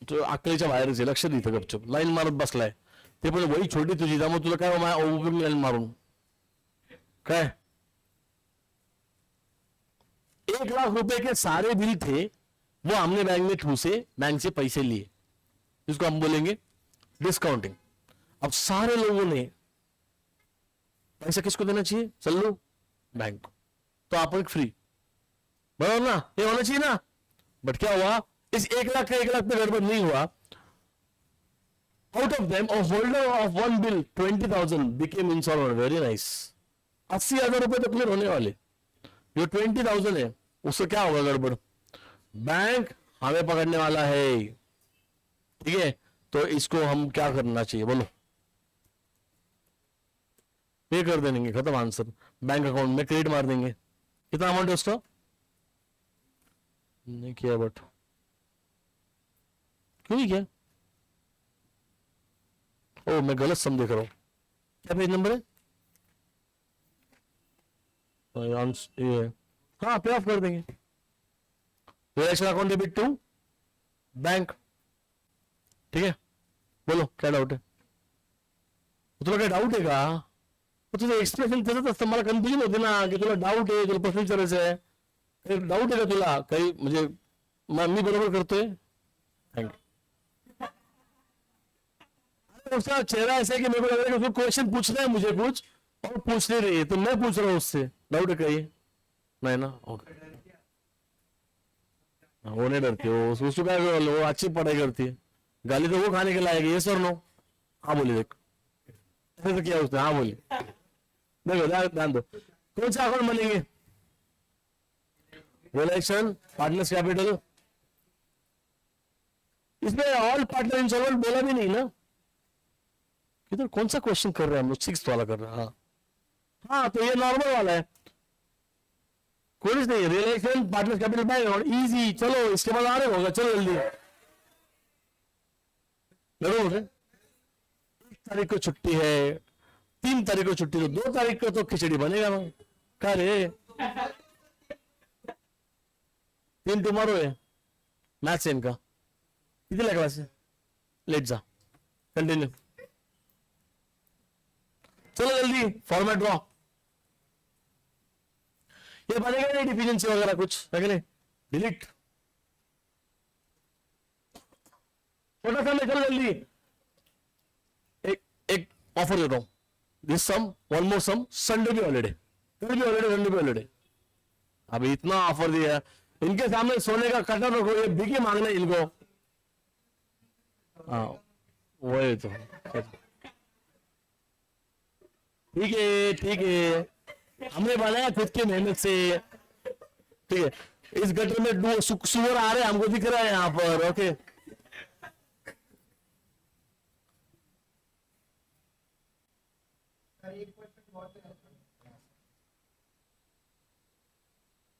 तो अक्कलीच्या बाहेरच आहे, लक्ष देतं गपचूप लाईन मारत बसलाय. ते पण वही छोटी तुझी, त्यामुळे तुला काय लाईन मारून काय. 1 लाख रुपए के सारे बिल थे, वो हमने बैंक में ठूसे, बैंक से पैसे लिए, जिसको हम बोलेंगे डिस्काउंटिंग. अब सारे लोगों ने पैसा किसको देना चाहिए, चलो बैंक को. तो आप फ्री, बराबर ना, ये होना चाहिए ना। बट क्या हुआ, इस 1 लाख का 1 लाख पे गड़बड़ नहीं हुआ। Out of them a holder of one bill 20,000 became insolvent. Very nice. 80,000 रुपए तो क्लियर होने वाले, जो 20,000 है उससे क्या होगा गड़बड़, बैंक हमें पकड़ने वाला है, ठीक है। तो इसको हम क्या करना चाहिए बोलो, पे कर देंगे, खत्म आंसर। बैंक अकाउंट में क्रेडिट मार देंगे। कितना अमाउंट है उसका, नहीं किया, बट क्यों नहीं किया, ओ मैं गलत समझ कर रहा हूं। क्या पेज नंबर है, ये हाँ पे ऑफ कर देंगे। Relation account debit to bank, ठीक है। बोलो क्या डाउट है, तुला काय डाऊट आहे का, तुझं एक्सप्रेशन त्याच असतं, मला कन्फ्युजन होते ना की तुला डाऊट आहे, तुला प्रश्न विचारायचं आहे, डाऊट आहे का तुला काही, म्हणजे मी बरोबर करतोय, थँक्यू। उसका चेहरा ऐसा है कि मेरे को लग रहा है कि उसको क्वेश्चन पूछना है मुझे कुछ और पूछ नहीं रही है, तो मैं पूछ रहा हूँ उससे, डाउट है कहीं नहीं ना, ओके। वो नहीं डरती, वो उसको क्या, वो अच्छी पढ़ाई करती है, गाली तो वो खाने के लायक है, ये सर नो, हाँ बोली देख, ऐसे तो किया उसने, हाँ बोली, देखो ध्यान दो, कौन सा अकाउंट बनेंगे, रिलेशन पार्टनर्स कैपिटल, इसमें ऑल पार्टनर इंसॉल्वेंट बोला भी नहीं ना, इधर कौन सा क्वेश्चन कर रहे हैं हम लोग, 6th वाला कर रहे हैं, हाँ हाँ, तो ये नॉर्मल वाला है, कोई नहीं, रिलेशन पार्टनर कैपिटल बैंक और इजी, चलो इसके बाद आ रहे होगा, चलो जल्दी, जरूर 1 तारीख को छुट्टी है, 3 तारीख को छुट्टी, तो 2 तारीख को तो खिचड़ी बनेगा ना, क्या रे, 3 टुमारो है, मैथ्स है इनका, कितनी क्लास है, लेट जा, कंटिन्यू, चलो जल्दी फॉर्मेट ड्रॉ, ये बनेगा नहीं डिफिशिएंसी वगैरह कुछ है कि नहीं, डिलीट, छोटा सा में, चलो जल्दी, एक ऑफर देता हूं, this sum one more sum, Sunday भी हॉलीडे, कल भी हॉलीडे, संडे भी हॉलीडे, अभी इतना ऑफर दिया, इनके सामने सोने का कटर रखो, ये बिकी मांगना इनको, हाँ वही तो, ठीक है ठीक है, हमने बनाया खुद की मेहनत से, ठीक है। इस गटर में सुअर आ रहे हैं, हमको दिख रहा है यहाँ पर, ओके।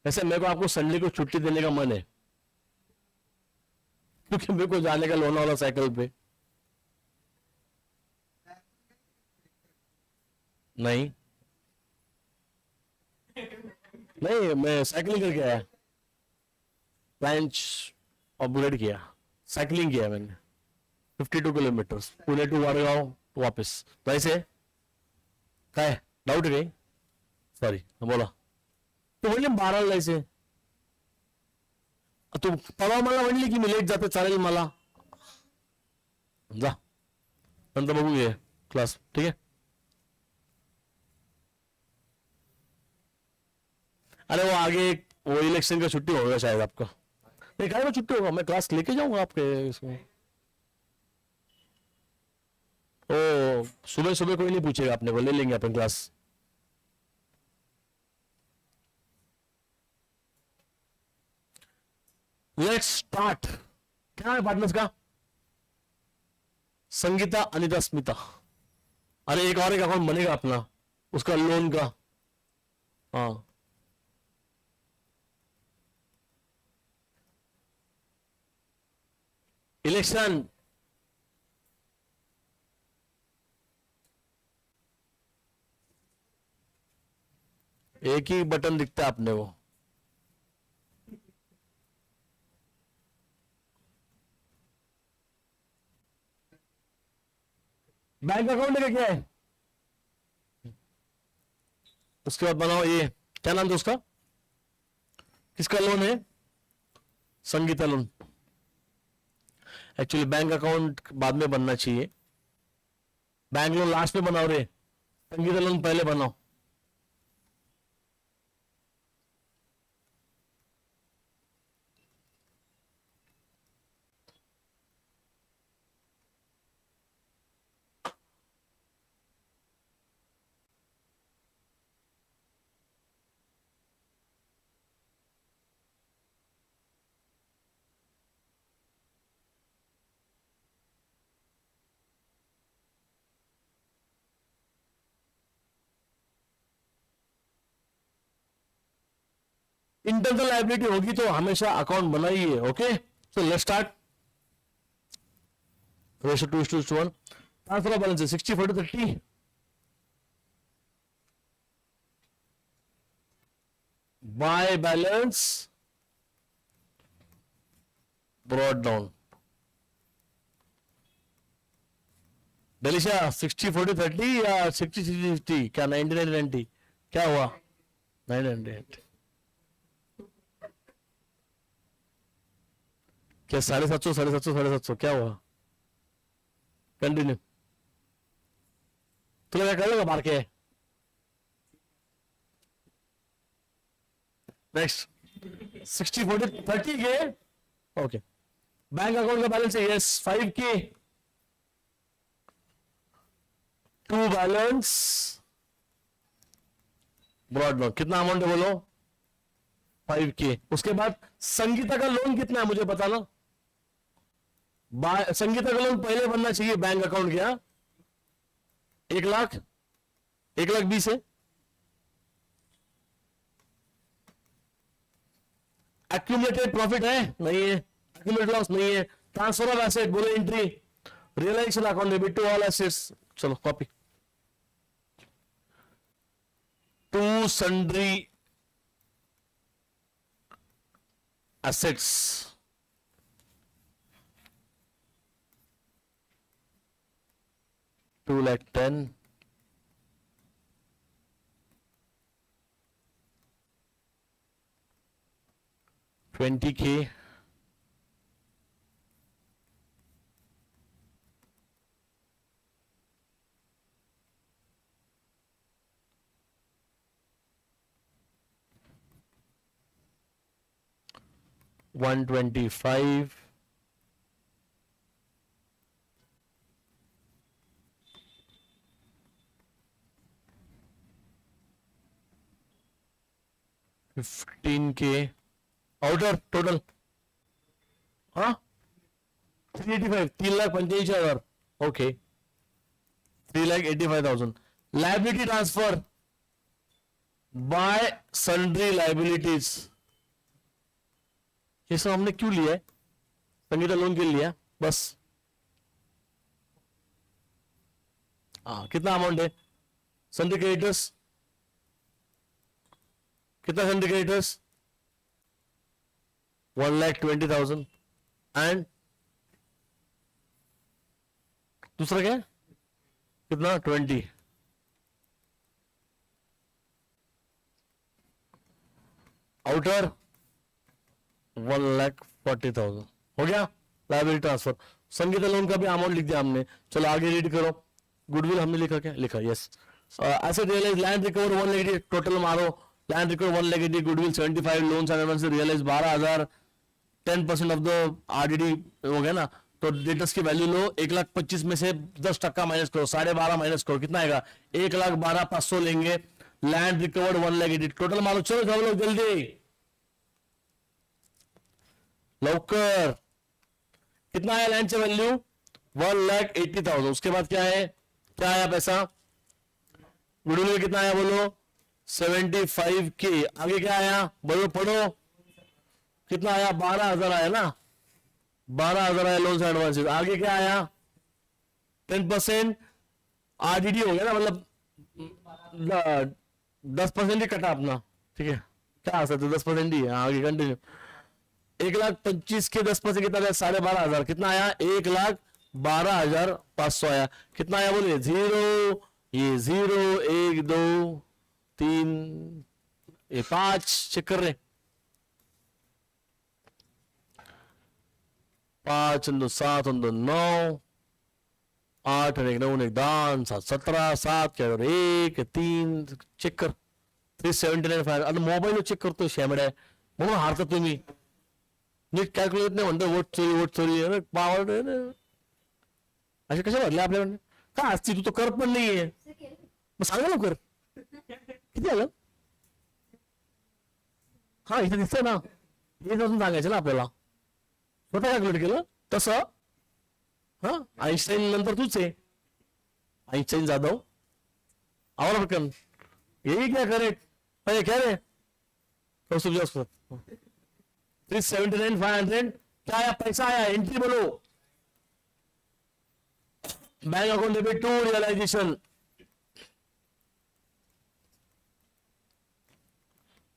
वैसे मेरे को आपको संडे को छुट्टी देने का मन है, क्योंकि मेरे को जाने का लोनावाला साइकिल पे, नहीं नहीं, मैं साइकिलिंग करके आया, लंच और बुलेट किया, साइकिलिंग किया मैंने 52 किलोमीटर, पुणे टू वाडगांव वापस, तो ऐसे काय डाऊट आहे काही, सॉरी बोला, तू म्हणले 12 जायचे, तू परवा मला म्हणली की मी लेट जाते, चालेल मला, जा नंतर बघू घे क्लास, ठीक है। अरे वो आगे वो इलेक्शन का छुट्टी होगा शायद आपका, नहीं कहा छुट्टी होगा, मैं क्लास लेके जाऊंगा आपके इसमें, ओ सुबह सुबह कोई नहीं पूछेगा अपने को, ले लेंगे अपन क्लास, लेट्स स्टार्ट। क्या है पार्टनर्स का, संगीता अनिता स्मिता, अरे एक और एक अकाउंट बनेगा अपना, उसका लोन का, हाँ इलेक्शन, एक ही बटन दिखता है अपने को, बैंक अकाउंट का क्या है, उसके बाद बनाओ ये, क्या नाम था उसका, किसका लोन है, Sangeeta loan, actually bank account बाद में बनना चाहिए, बैंक लोन लास्ट में बनाओ रे, संगीता लोन पहले बनाओ, इंटरनल लाइबिलिटी होगी तो हमेशा अकाउंट बनाइए. Okay, so let's start. Ratio 2:1. Transfer balance है 60/40. Bye balance brought down. Delisha 60/40 या 60/60 क्या 90/90 क्या हुआ? 900 क्या 750 750 750 क्या हुआ? कंटिन्यू. तुला काय कळलं का बारके? नेक्स्ट 60/40 के. ओके, बैंक अकाउंट का बैलेंस है yes 5K. To balance brought down. कितना अमाउंट है बोलो? 5K. उसके बाद संगीता का लोन कितना है मुझे बताना. संगीता का लोन पहले बनना चाहिए बैंक अकाउंट क्या? 1 लाख 1,20,000 है. एक्यूमुलेटेड प्रॉफिट है? नहीं है. एक्यूमुलेटेड लॉस नहीं है. ट्रांसफर ऑफ एसेट बोलो entry. Realisation account debit to all assets. चलो copy. To sundry assets. $210,000. 20K. $125. 15K. आउटर टोटल हाँ 385 3,85,000. Okay 3,85,000. Liability transfer by sundry liabilities. ये सब हमने क्यों लिया है? संगीता लोन के लिए लिया बस. हाँ, कितना अमाउंट है? सन्ड्री क्रेडिटर्स कितना? Sundry creditors 1,20,000. एंड दूसरा क्या है? कितना? 20. आउटर 1,40,000. हो गया लाइबिलिटी ट्रांसफर. संगीता लोन का भी अमाउंट लिख दिया हमने. चलो आगे रीड करो. गुडविल हमने लिखा क्या? लिखा yes. Asset realise land recover 1,80,000. Total मारो. Land recover 1,80,000. Goodwill 75. Loans and advance realise 12,000. 10% of the RDD हो गया ना. तो डेटर्स की वैल्यू लो. 1,25,000 में से 10% माइनस करो. 12.5 माइनस करो. कितना आएगा? 1,12,500 लेंगे. Land recovered 1,80,000. टोटल मारो. चलो सब लोग जल्दी लवकर. कितना आया लैंड से वैल्यू? 1,80,000. उसके बाद क्या है? क्या आया पैसा? गुडविल कितना आया बोलो? 75K. आगे क्या आया बोलो? पढ़ो. कितना आया? 12,000 आया ना. 12,000 आया लोन्स एडवांसेस. आगे क्या आया? 10% आरडीडी हो गया ना. मतलब 10% ही कटा अपना. ठीक है क्या आ सकता है? 10% ही है. आगे कंटिन्यू. 1,25,000 के 10% कितना आया? 12,500. कितना आया? 1,12,500 आया. कितना आया बोलिए? 0. ये 0 1 2 3 ये 5. चेक कर रहे. 5 और 2 7 और 2 9 8 और 1 9 1 10 7 17 7 क्या 1 3 चेक कर. 379 अरे मोबाईल चेक करतो शेमड्या म्हणून हारता तुम्ही. नीट कॅल्क्युलेट नाही म्हणतो. वोट चोरी अरे पावर असे कशा भरले आपल्याकडे? का असती? तू तो करत पण नाहीये. मग सांगा लवकर किती आलं. हा इथे दिसतंय ना. हे अजून सांगायचं ना आपल्याला. स्वतः कॅल्क्युलेट केलं तसं. हा आईन्स्टाईन नंतर तूच आहे. आईन्स्टाईन जाधव आवाज पटकन. यही क्या करे? अरे क्या रे तो 379,500 क्या आया, पैसा आया, एंट्री बोलो, bank account debit to realisation,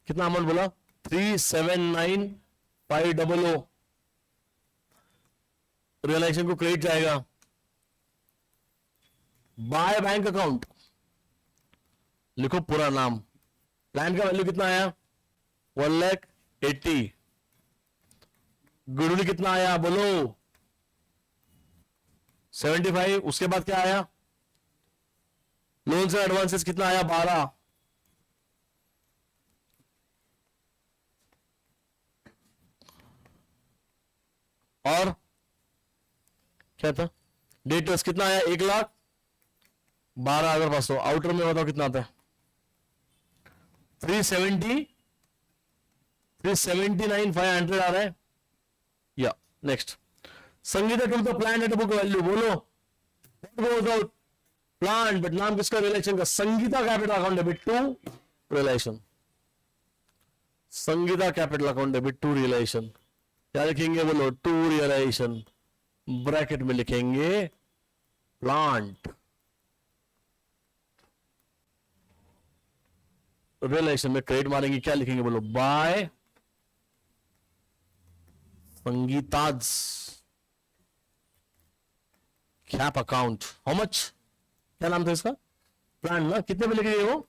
कितना अमाउंट बोला, 379,500, रियलाइजेशन को क्रेडिट जाएगा, बाय बैंक अकाउंट, लिखो पूरा नाम, प्लान का वैल्यू कितना आया, 1,80,000, गुडविल कितना आया बोलो, 75, उसके बाद क्या आया, लोन से एडवांसेस कितना आया, 12, और क्या था, डेटर्स कितना आया, 1,12,500, आउटर में बताओ कितना आता है, 379,500 आ रहा है, या next, Sangeeta to the plan at book value बोलो, प्लान बट नाम किसका, रिलेशन का, Sangeeta capital account debit to relation, Sangeeta capital account debit to relation, क्या लिखेंगे बोलो, टू रियलाइजेशन, ब्रैकेट में लिखेंगे प्लांट, रियलाइजेशन में क्रेडिट मारेंगे, क्या लिखेंगे बोलो, by Sangeeta's cap account, how much, क्या नाम था इसका, प्लान ना, कितने में लिखेंगे वो,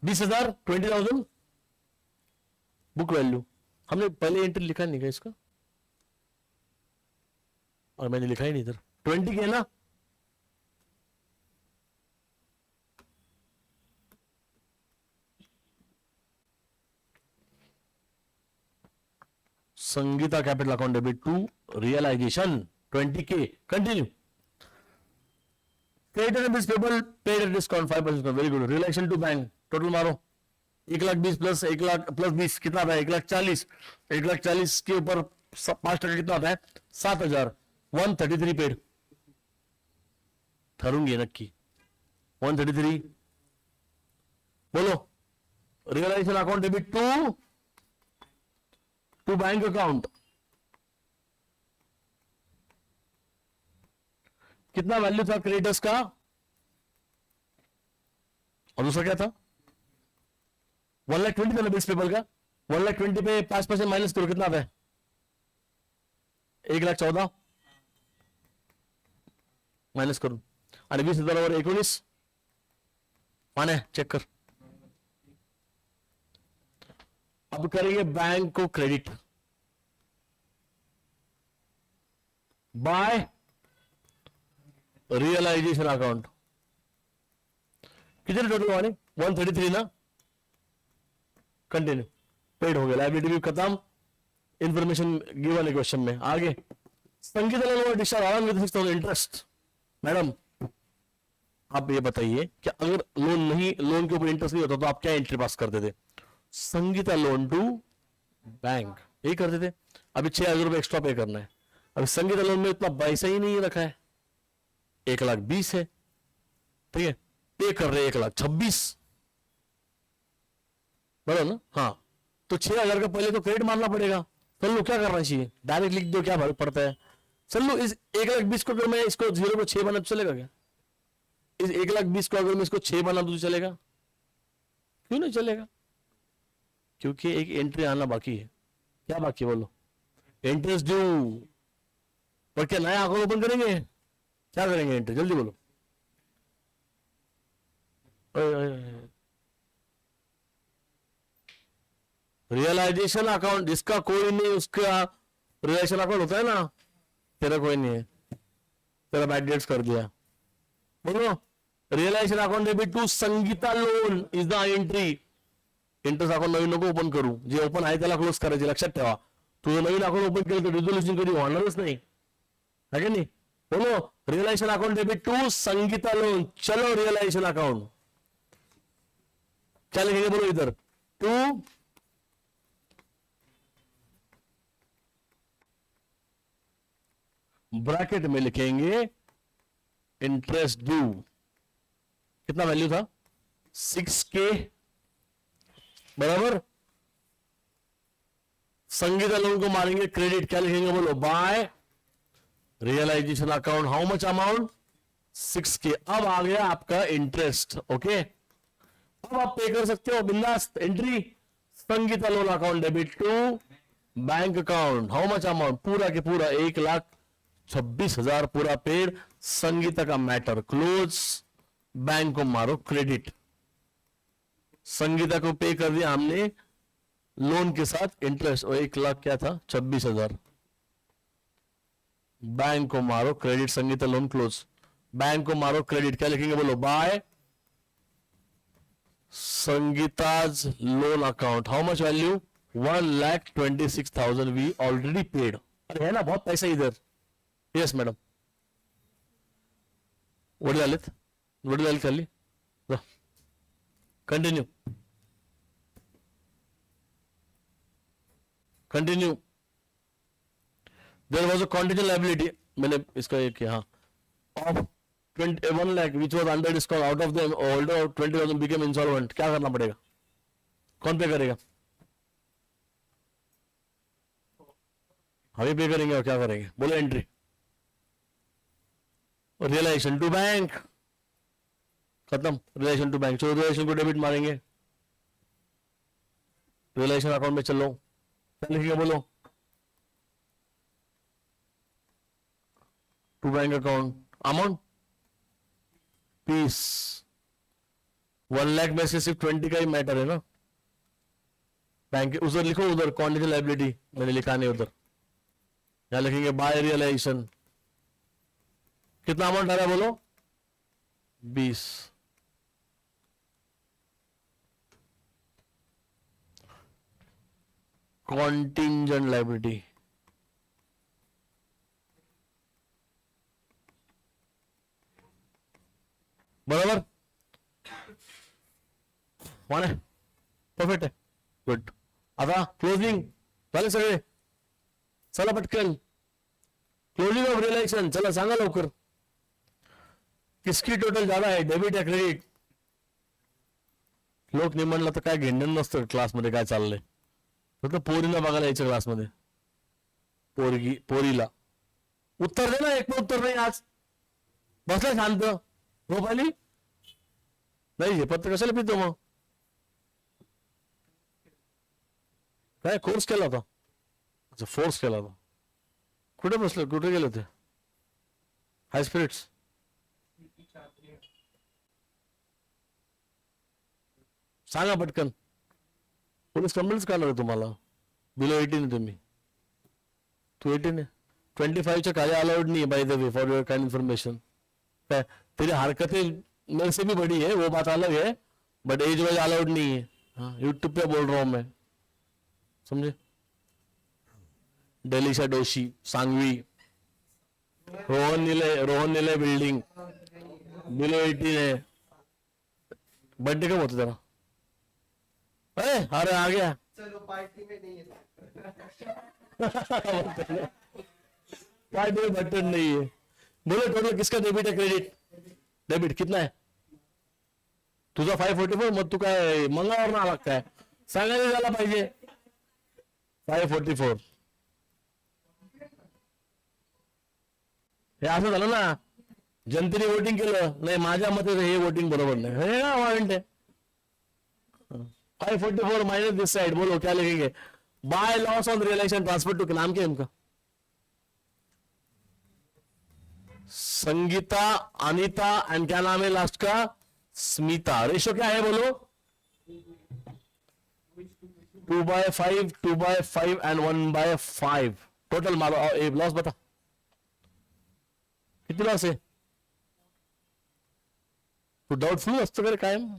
20,000, 20,000 बुक वैल्यू, हमने पहले एंट्री लिखा नहीं क्या इसका, और मैंने लिखा ही नहीं इधर, 20 के ना, Sangeeta capital account debit to realisation 20K, continue, creditor and payable paid at discount 5%, very good, relation to bank, total मारो, 1,20,000 प्लस 1,00,000 प्लस 20 कितना आता है, 1,40,000, 1,40,000 के ऊपर 5% कितना आता है, 7,000, 133 पेड, ठहरूंगी नक्की, 133 बोलो, realisation account debit to bank account, कितना वैल्यू था क्रेडिटर्स का, और दूसरा क्या था, 1,20,000 था ना बिल्स पेबल का, 1,20,000 पे 5% माइनस करो, कितना आता है, 1,14,000 माइनस करो, आणि 20,000 और 19 माने चेक कर, अब करेंगे बैंक को क्रेडिट बाय रियलाइजेशन अकाउंट, कितने टोटल वाले, 133 ना, कंटिन्यू, पेड हो गया, लाइबिलिटी भी खत्म, इंफॉर्मेशन गिवन क्वेश्चन में, आगे, संगीता डिस्चार्ज इंटरेस्ट, मैडम आप ये बताइए कि अगर लोन नहीं, लोन के ऊपर इंटरेस्ट नहीं होता तो आप क्या एंट्री पास कर देते, संगीता लोन टू बैंक, यही कर देते, अभी 6,000 रुपए एक्स्ट्रा पे करना है, अभी संगीता लोन में इतना पैसा ही नहीं रखा है, 1,20,000 है, ठीक है, पे कर रहे 1,26,000, बराबर ना, हाँ, तो 6,000 का पहले तो क्रेडिट मारना पड़ेगा, चलो क्या करना चाहिए, डायरेक्ट लिख दो, क्या पड़ता है, चलो इस 1,20,000 को अगर मैं इसको 0 को 6 बना तो चलेगा क्या, इस 1,20,000 को अगर मैं इसको 6 बना तो चलेगा, क्यों नहीं चलेगा, क्योंकि एक एंट्री आना बाकी है, क्या बाकी है बोलो, इंटरेस्ट ड्यू, पर क्या नया अकाउंट ओपन करेंगे, क्या करेंगे एंट्री, जल्दी बोलो, रियलाइजेशन अकाउंट जिसका कोई नहीं उसका रियलाइजेशन अकाउंट होता है ना, तेरा कोई नहीं है, तेरा बैड डेट्स कर दिया, बोलो, realisation account debit to Sangeeta loan is the entry, interest account नवीन नको ओपन करू, जे ओपन आहे त्याला क्लोज करायचे, लक्षात ठेवा, तुझं नवीन अकाउंट ओपन केलं तर रिझोल्यूशन कधी होणारच नाही, है कि नहीं, बोलो, realisation account debit to Sangeeta loan, चलो रियलाइजेशन अकाउंट, क्या लिखेंगे बोलो इधर, टू ब्रैकेट में लिखेंगे इंटरेस्ट ड्यू, कितना वैल्यू था, 6K बराबर। संगीता लोन को मारेंगे क्रेडिट, क्या लिखेंगे बोलो, by realisation account, how much amount 6K। अब आ गया आपका इंटरेस्ट, ओके। अब आप पे कर सकते हो बिंदास। Entry Sangeeta loan account debit to bank account, how much amount, पूरा के पूरा 1,26,000 पूरा पेड। संगीता का मैटर क्लोज, बैंक को मारो क्रेडिट। संगीता को पे कर दिया हमने लोन के साथ इंटरेस्ट, और 1,00,000 क्या था 26,000। बैंक को मारो credit, Sangeeta loan close. Bank को मारो क्रेडिट, क्या लिखेंगे बोलो, by Sangeeta's loan account, how much value 1,26,000 we already paid. अरे है ना बहुत पैसा इधर। यस मैडम, वडी झालेत, वडी झाली खाली, continue continue. There was a contingent liability, मैंने इसका एक किया, हाँ, of 21 lakh which was under discount, out of the holder 20,000 became insolvent. क्या करना पड़ेगा, कौन पे करेगा, हम ही पे करेंगे और क्या करेंगे बोलो। एंट्री रियलाइजेशन टू बैंक, खत्म। रिलेशन टू बैंक, चलो रिलेशन को डेबिट मारेंगे, रिलेशन अकाउंट में चलो, क्या लिखेगा बोलो, टू बैंक अकाउंट, अमाउंट पीस 1 लाख में से सिर्फ 20 का ही मैटर है ना। बैंक उधर लिखो, उधर कॉन्टिजेंट लायबिलिटी मैंने लिखा नहीं उधर, यहां लिखेंगे बाय रियलाइजेशन। कितना अमाउंट आ रहा है बोलो, 20। कॉन्टिजेंट लायबिलिटी, बराबर, वन है, परफेक्ट है, गुड। आता क्लोजिंग झाले सगळे, चला पटकन क्लोजिंग ऑफ रियलाइजेशन, चला सांगा लवकर, किसकी टोटल ज्यादा आहे, डेबिट या क्रेडिट। लोक नाही म्हणलं तर काय घेणं नसतं क्लासमध्ये काय चाललंय, फक्त पोरीला बघायला यायचं क्लासमध्ये, पोरीला उत्तर दे ना, एक पण उत्तर नाही आज, बसला शांत, झोप आली नाही, हे पत्र कशाला पितो मग, काय कोर्स केला होता, अच्छा फोर्स केला होता, कुठे बसले, कुठे गेले होते, हाय स्पिरिट्स, सांगा पटकन, पोलीस कंप्लेंट करणार आहे तुम्हाला, बिलो 18 आहे तुम्ही, तू 18 आहे, 25च्या खाली अलाउड नहीं है bye the way, for your kind information. तेरी हरकतें मेरे से भी बड़ी है वो बात अलग है, बट एज वाइज अलाउड नहीं है। हाँ यूट्यूब पे बोल रहा हूं मैं, समझे। डेलिशा डोशी, सांगवी, रोहन नीले बिल्डिंग, बिलो 18 है। बर्थडे कब होता तेरा, अरे आ गया, चलो पार्टी में नहीं है। पार्टी में बटन नहीं है, बोलो टोटल किसका डेबिट है क्रेडिट, डेबिट कितना है तुझा 544, मग तू काय मंगळवार ना आला काय, सांगायला झाला पाहिजे 544। हे असं झालं ना, जनतेने वोटिंग केलं नाही, माझ्या मते हे वोटिंग बरोबर नाही, हे ना वॉरंट आहे। 544 माइनस दिस साइड, बोलो क्या लिखेंगे, by loss on realisation transfer to, नाम क्या है इनका, संगीता, अनीता एंड क्या नाम है लास्ट का, स्मिता। रेशो क्या है बोलो, 2/5, 2/5 एंड 1/5। टोटल मारो, लॉस बता किती लॉस आहे, तू डाउटफुल असतो का रे कायम,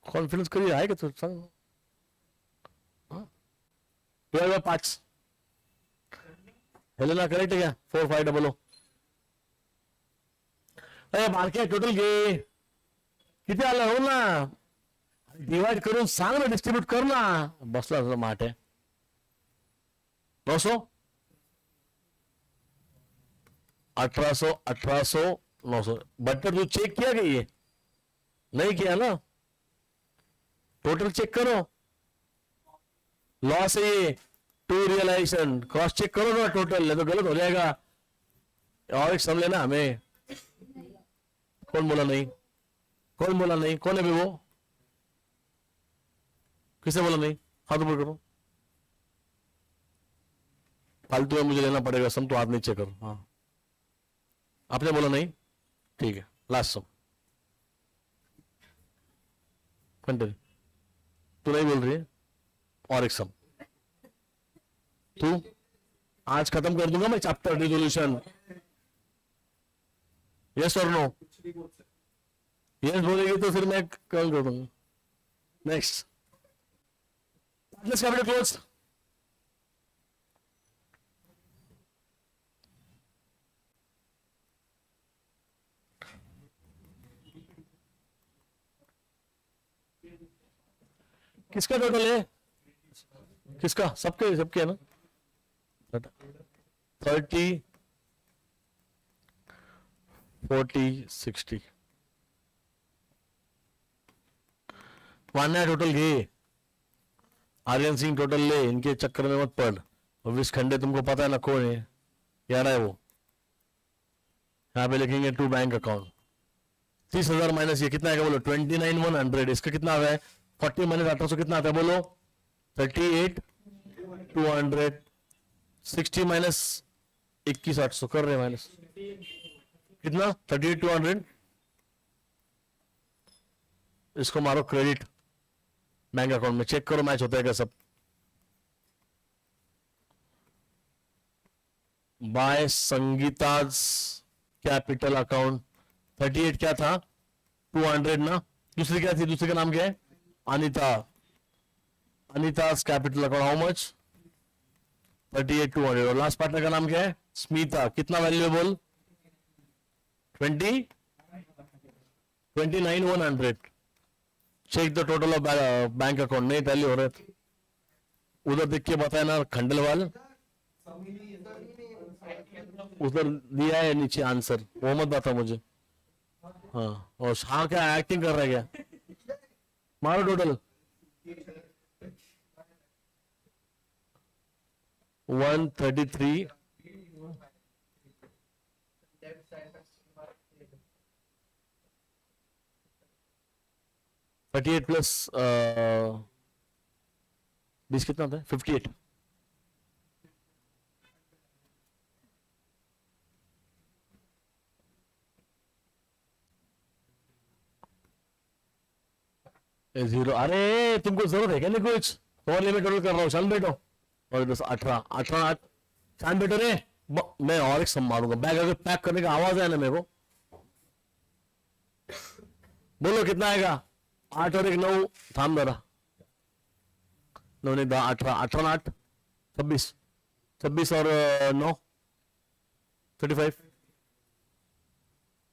कॉन्फिडन्स कधी आहे का तू सांग, 12/5 हेलेना करेक्ट है क्या, 4500। अरे मार्केट टोटल घे किती आलं, हो ना डिवाइड करून सांग ना, डिस्ट्रीब्यूट कर ना, बसला माठ है 900, 1800, 1800, 900। बटर तू चेक किया कि ये नहीं किया ना, टोटल चेक करो, लॉस है ये, टू रियलाइजेशन, क्रॉस चेक करो ना टोटल, नहीं तो गलत हो जाएगा। और एक सम लेना हमें। कौन बोला नहीं? कौन बोला नहीं? कौन है भी वो? किसे बोला नहीं? हाथ ऊपर करो। फालतू है, मुझे लेना पड़ेगा सम, तो हाथ नीचे करो। हाँ, आपने बोला नहीं? ठीक है, लास्ट सम। कंटिन्यू। तू नहीं बोल रही है? और एक सम। तू आज खत्म कर दूंगा मैं चैप्टर रिजोल्यूशन। यस और नो? यस बोलेगी तो फिर मैं कल कर दूंगा। Next, capital close. किसका टोटल है? किसका? सबके सबके है ना? 30 40 60 मानना टोटल घे। आर्यन सिंह टोटल ले, इनके चक्कर में मत पड़। और विश खंडे तुमको पता है ना कौन है, यार है वो। यहाँ पे लिखेंगे टू बैंक अकाउंट। 30,000 माइनस ये कितना आएगा बोलो? 29,100। इसका कितना आ रहा है? 40 माइनस 1800 कितना आता है बोलो? 38,200। 60 माइनस 21,800 कर रहे माइनस कितना? 38,200। इसको मारो क्रेडिट बैंक अकाउंट में, चेक करो मैच होता है क्या सब। बाय संगीताज कैपिटल अकाउंट 38 क्या था? 200 ना। दूसरी क्या थी? दूसरी का नाम क्या है? Anita. Anita's capital account how much? 38,200। और लास्ट पार्टनर का नाम क्या है? स्मिता। कितना valuable? 29,100। Check the total of bank account. नहीं टैली हो रहे, उधर देख के बताया ना खंडलवाल, उधर दिया है नीचे आंसर, वो मत बता मुझे। हाँ, और हाँ क्या एक्टिंग कर रहा है क्या? मारो टोटल। 133 38 प्लस 20 कितना होता है? 58। जीरो। अरे तुमको जरूरत है क्या? नहीं कुछ और लिमिट टोटल कर रहा हूँ, चल बैठो। और 10 18 18 8 शांत बैठो रे। मैं और एक संभालूंगा। बैग अगर पैक करने का आवाज है ना मेरे को, बोलो कितना आएगा? 8 और 1 9। थाम जरा। 9 ने 18 18 8 26 26 और 9 35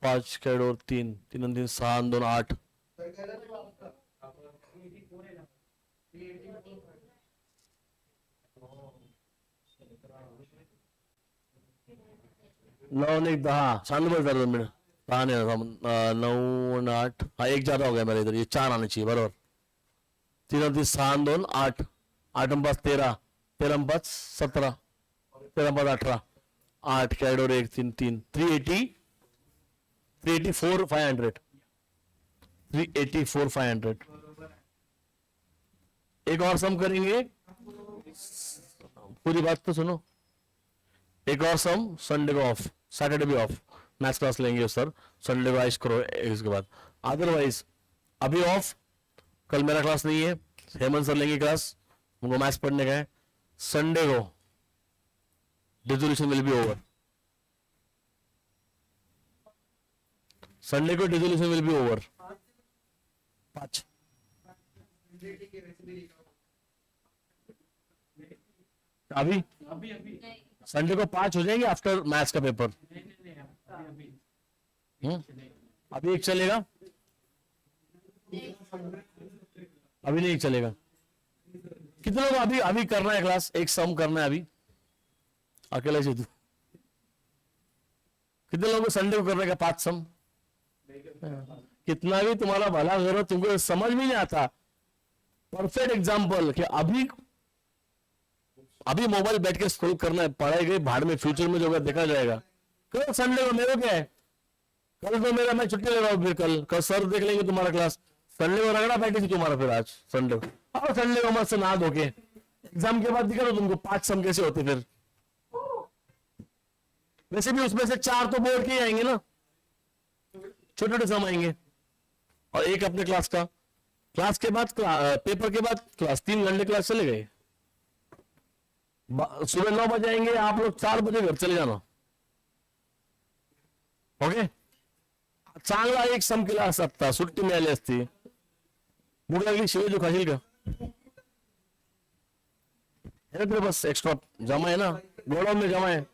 5 कैड और 3 3 3 7 2 8। नौ ने 10 शांत बैठ कर 2 मिनट। 9 8। हाँ, एक ज्यादा हो गया मेरे इधर, ये 4 आने चाहिए बराबर। 3 और 3 7 2 8 8 5 13 13 5 17 13 5 18 8 कैड और 1 3 3 380 384 500 384 500। एक और सम करेंगे, पूरी बात तो सुनो। एक और सम, संडे को ऑफ, सैटरडे भी ऑफ, मैथ्स क्लास लेंगे सर, संडे को आइस करो इसके बाद। अदरवाइज अभी ऑफ, कल मेरा क्लास नहीं है, हेमंत सर लेंगे क्लास, उनको मैथ्स पढ़ने का है। संडे को dissolution will be over. Sunday को डिसोल्यूशन विल बी ओवर। 5 अभी संडे को 5 हो जाएंगे आफ्टर मैथ्स का पेपर। अभी एक चलेगा, अभी नहीं चलेगा। कितने लोग अभी अभी करना है क्लास? एक सम करना है अभी, अकेला से तू। कितने लोगों को संडे को करने का 5 सम? कितना भी तुम्हारा भला करो, तुमको समझ में नहीं आता। परफेक्ट एग्जाम्पल कि अभी अभी मोबाइल बैठ के स्क्रॉल करना है, पढ़ाई गई भाड़ में, फ्यूचर में जो होगा देखा जाएगा। कल संडे को मेरे को क्या है, कल तो मेरा मैं छुट्टी ले रहा हूँ, फिर कल कल सर देख लेंगे तुम्हारा क्लास। संडे को रगड़ा प्रैक्टिस तुम्हारा, फिर आज संडे को और संडे को मत से नहा धो के एग्जाम के बाद दिखा दो तुमको 5 सम कैसे होते फिर। वैसे भी उसमें से 4 तो बोर्ड के ही आएंगे ना, छोटे छोटे सम आएंगे, और एक अपने क्लास का। क्लास के बाद पेपर के बाद क्लास, 3 घंटे क्लास चले गए। सुबह 9 बजे आएंगे आप लोग, 4 बजे घर चले जाना। ओके, चांगला एक सम केला असता, सुट्टी मिळाली असती। भूक लागली शिवाय जो खाशील का? है ना तेरे पास एक्स्ट्रा जमा है ना, गोडाउन में जमा है।